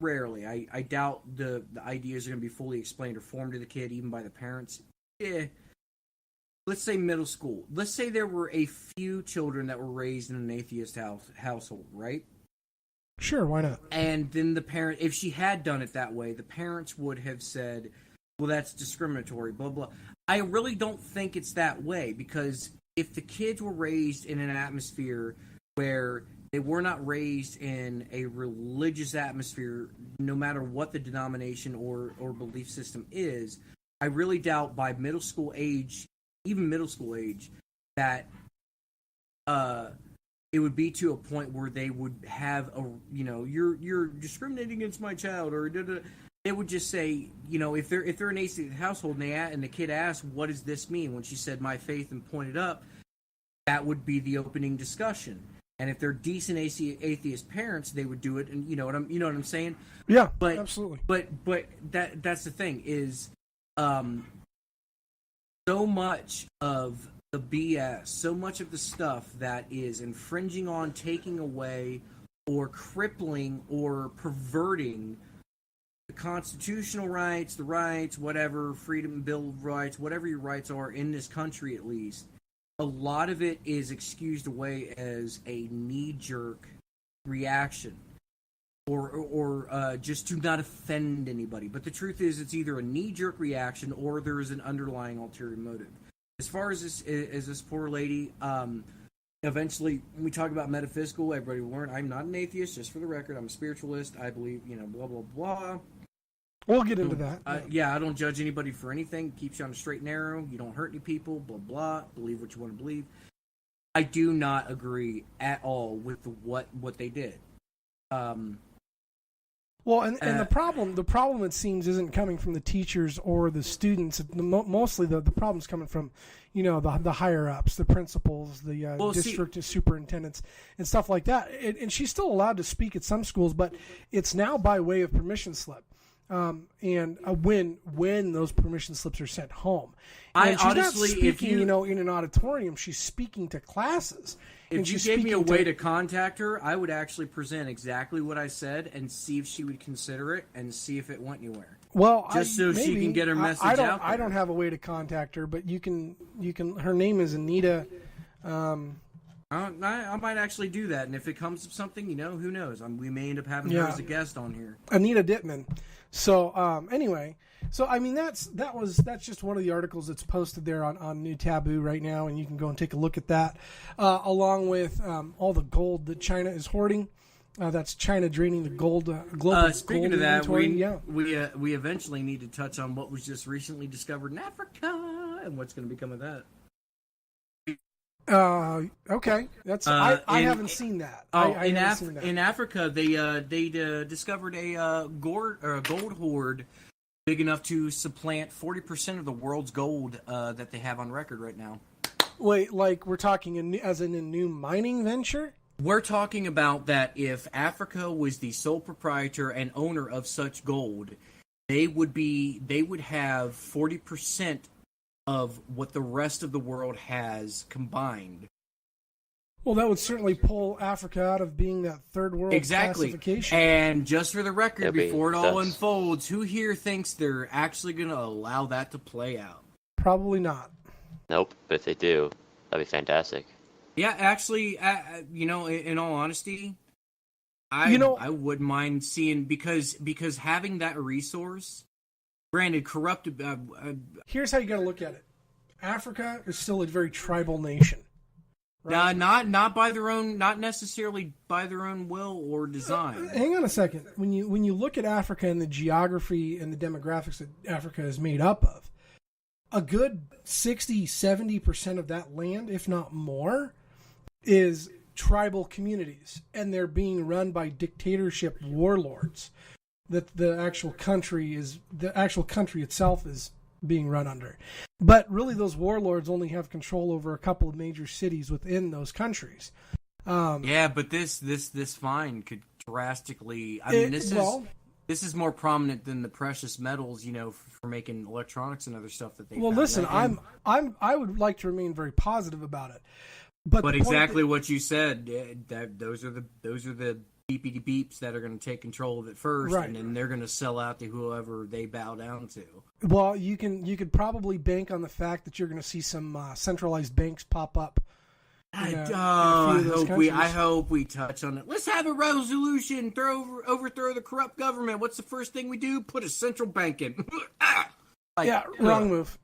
rarely. I doubt the ideas are going to be fully explained or formed to the kid, even by the parents. Let's say middle school. Let's say there were a few children that were raised in an atheist household, right? Sure, why not? And then the parent, if she had done it that way, the parents would have said, well, that's discriminatory, blah, blah. I really don't think it's that way, because if the kids were raised in an atmosphere where they were not raised in a religious atmosphere, no matter what the denomination or belief system is, I really doubt by middle school age, even middle school age, that it would be to a point where they would have you're discriminating against my child, or they would just say, if they're an atheist household and the kid asked, what does this mean? When she said my faith and pointed up, that would be the opening discussion. And if they're decent atheist parents, they would do it. And you know what I'm saying? Yeah, absolutely. But that's the thing is, so much of the BS, so much of the stuff that is infringing on, taking away, or crippling, or perverting the constitutional rights, the rights, whatever, freedom, Bill of Rights, whatever your rights are in this country at least, a lot of it is excused away as a knee-jerk reaction, or just to not offend anybody. But the truth is, it's either a knee-jerk reaction or there is an underlying ulterior motive. As far as this poor lady, eventually, when we talk about metaphysical, everybody will learn I'm not an atheist, just for the record. I'm a spiritualist. I believe, blah, blah, blah. We'll get into that. I don't judge anybody for anything. Keeps you on the straight and narrow. You don't hurt any people, blah, blah. Believe what you want to believe. I do not agree at all with what they did. Well, and the problem it seems isn't coming from the teachers or the students. Mostly the problem's coming from, the higher ups, the principals, the district superintendents, and stuff like that. And she's still allowed to speak at some schools, but it's now by way of permission slip. And when those permission slips are sent home, and she's honestly, not speaking, in an auditorium, she's speaking to classes. If you gave me a way to contact her, I would actually present exactly what I said and see if she would consider it and see if it went anywhere. Well, she can get her message out there. I don't have a way to contact her, but you can. Her name is Anita. I might actually do that, and if it comes to something, who knows? We may end up having her as a guest on here. Anita Dittman. So anyway, that's just one of the articles that's posted there on Newtaboo right now, and you can go and take a look at that, along with all the gold that China is hoarding. That's China draining the gold global. Speaking gold of that, inventory. we eventually need to touch on what was just recently discovered in Africa and what's going to become of that. Okay, that's I haven't seen that. In Africa, they discovered a gold hoard big enough to supplant 40% of the world's gold that they have on record right now. Wait, like we're talking as in a new mining venture? We're talking about that if Africa was the sole proprietor and owner of such gold, they would have 40% of what the rest of the world has combined. Well, that would certainly pull Africa out of being that third world classification. And just for the record, before it all unfolds, who here thinks they're actually going to allow that to play out? Probably not. Nope, but if they do, that'd be fantastic. Yeah, actually, in all honesty, I wouldn't mind seeing, because having that resource Granted, corrupted. Here's how you got to look at it. Africa is still a very tribal nation. Right? Not by their own, not necessarily by their own will or design. Hang on a second. When you look at Africa and the geography and the demographics that Africa is made up of, a good 60-70% of that land, if not more, is tribal communities, and they're being run by dictatorship warlords. That the actual country itself is being run under. But really, those warlords only have control over a couple of major cities within those countries. Yeah, but this fine could drastically. I mean, this is more prominent than the precious metals, for making electronics and other stuff that they. Well, listen, I would like to remain very positive about it. But exactly what you said, those are the beepy beeps that are going to take control of it first, right. And then they're going to sell out to whoever they bow down to. Well, you could probably bank on the fact that you're going to see some centralized banks pop up. I hope we touch on it. Let's have a resolution. Overthrow the corrupt government. What's the first thing we do? Put a central bank in. Wrong move.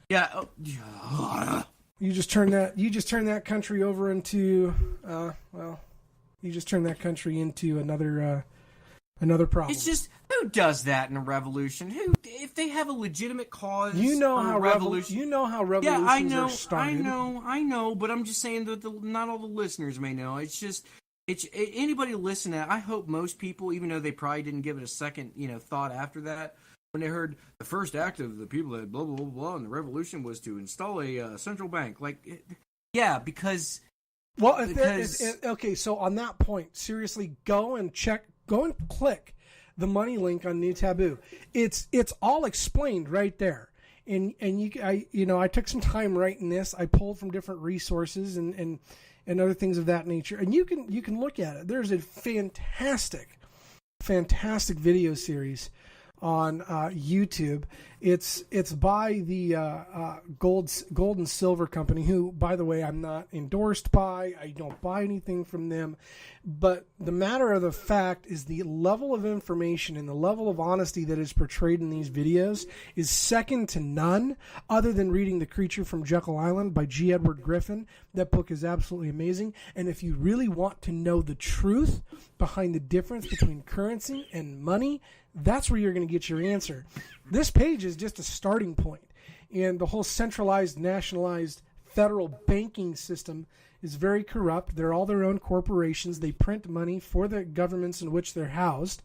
Yeah. You just turn that country over into you just turn that country into another problem. It's just, who does that in a revolution? Who, if they have a legitimate cause? You know how revolutions are started. I know, but I'm just saying that not all the listeners may know. It's anybody listening. I hope most people, even though they probably didn't give it a second, thought after that, when they heard the first act of the people that blah blah blah blah, and the revolution was to install a central bank. Because. Well, okay, so on that point, seriously, go and click the money link on Newtaboo. It's all explained right there. And I took some time writing this. I pulled from different resources and other things of that nature. And you can look at it. There's a fantastic video series on YouTube. It's by the Gold and Silver Company, who, by the way, I'm not endorsed by. I don't buy anything from them. But the matter of the fact is the level of information and the level of honesty that is portrayed in these videos is second to none, other than reading The Creature from Jekyll Island by G. Edward Griffin. That book is absolutely amazing. And if you really want to know the truth behind the difference between currency and money, that's where you're going to get your answer. This page is just a starting point, and the whole centralized, nationalized federal banking system is very corrupt. They're all their own corporations. They print money for the governments in which they're housed,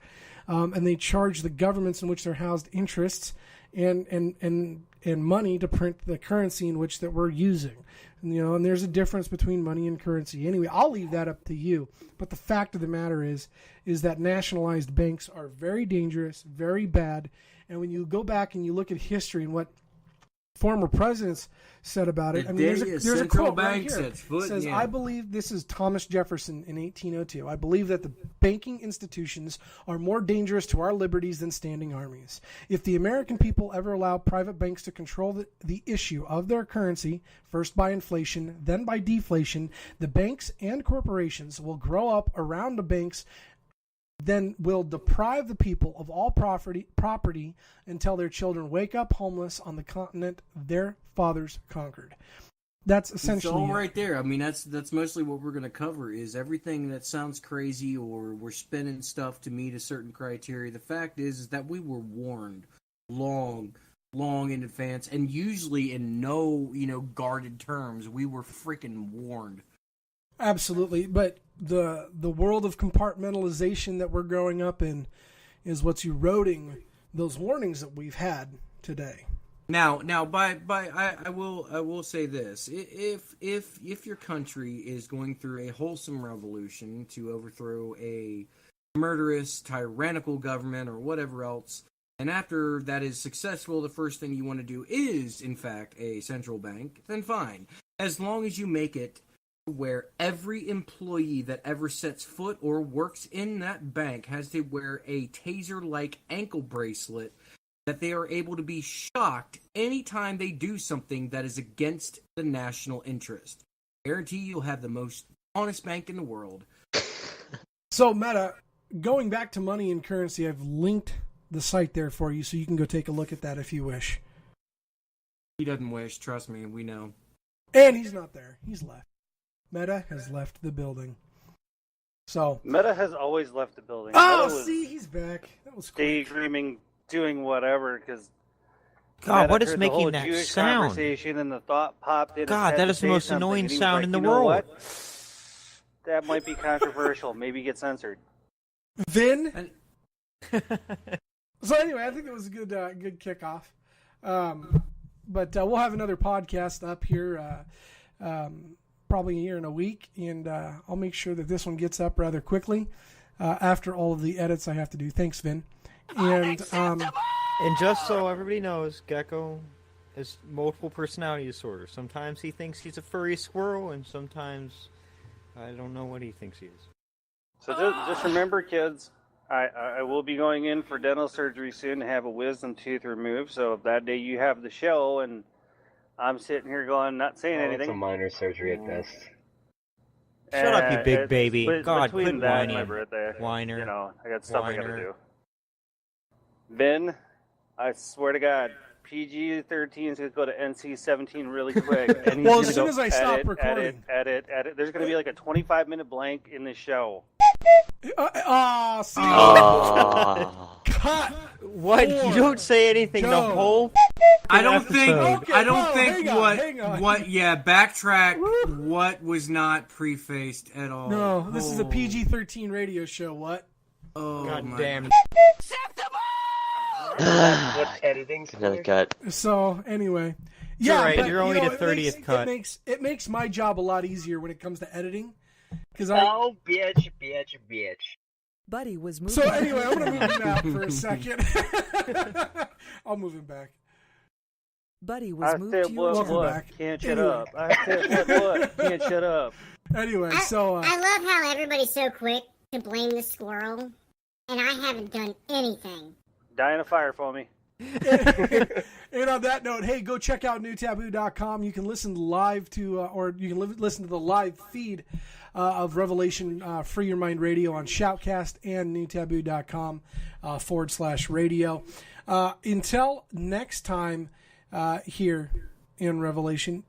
and they charge the governments in which they're housed interests and money to print the currency in which that we're using. And there's a difference between money and currency. Anyway, I'll leave that up to you. But the fact of the matter is that nationalized banks are very dangerous, very bad. And when you go back and you look at history and what former presidents said about it, there's a quote right here. It says, I believe, this is Thomas Jefferson in 1802, I believe that the banking institutions are more dangerous to our liberties than standing armies. If the American people ever allow private banks to control the issue of their currency, first by inflation, then by deflation, the banks and corporations will grow up around the banks, then will deprive the people of all property until their children wake up homeless on the continent their fathers conquered. That's essentially it's all right there. I mean, that's mostly what we're going to cover is everything that sounds crazy or we're spinning stuff to meet a certain criteria. The fact is that we were warned long in advance, and usually in no guarded terms. We were freaking warned. Absolutely, but the world of compartmentalization that we're growing up in is what's eroding those warnings that we've had today. Now, I will say this: if your country is going through a wholesome revolution to overthrow a murderous, tyrannical government or whatever else, and after that is successful, the first thing you want to do is, in fact, a central bank, then fine, as long as you make it where every employee that ever sets foot or works in that bank has to wear a taser-like ankle bracelet that they are able to be shocked anytime they do something that is against the national interest. Guarantee you'll have the most honest bank in the world. So, Meta, going back to money and currency, I've linked the site there for you, so you can go take a look at that if you wish. He doesn't wish. Trust me, we know. And he's not there. He's left. Meta has left the building. So Meta has always left the building. Oh, see, he's back. That was cool. Daydreaming, doing whatever, because God, what is making that Jewish sound? Conversation and the thought popped in. God, that is the most annoying sound in the world. world. That might be controversial. Maybe get censored. Vin. So anyway, I think it was a good kickoff. But we'll have another podcast up here probably here in a week, and I'll make sure that this one gets up rather quickly after all of the edits I have to do. Thanks, Vin. And just so everybody knows, Gecko has multiple personality disorders. Sometimes he thinks he's a furry squirrel, and sometimes I don't know what he thinks he is. So just remember, kids, I will be going in for dental surgery soon to have a wisdom tooth removed. So if that day you have the show and I'm sitting here going, not saying anything. It's a minor surgery at best. Shut up, you big baby. God, between quit that whining. and my birthday, Whiner. You know, I got stuff I Whiner. gotta do. Ben, I swear to God, PG-13 is going to go to NC-17 really quick. And Well, he's as gonna soon go as I stop edit, recording. Edit. There's going to be like a 25-minute blank in the show. See? Cut. What? You don't say anything the whole I don't think. episode. I don't think hang on. what. Yeah, backtrack. What was not prefaced at all. No, this is a PG-13 radio show. What? Oh, God my damn. What's editing? Another cut. So anyway, It's yeah, all right, but, you're only you know, the 30th cut. It makes my job a lot easier when it comes to editing, because Oh, bitch. Buddy was moving. So anyway, I'm gonna move him out for a second. I'll move him back. Buddy was I moved said to you. what? back. Can't shut Anyway. up. I said what? Can't shut up. Anyway, so I love how everybody's so quick to blame the squirrel, and I haven't done anything. Die in a fire for me. and on that note, hey, go check out newtaboo.com. You can listen live to, or you can listen to the live feed of Revelation Free Your Mind Radio on Shoutcast and newtaboo.com /radio. Until next time here in Revelation,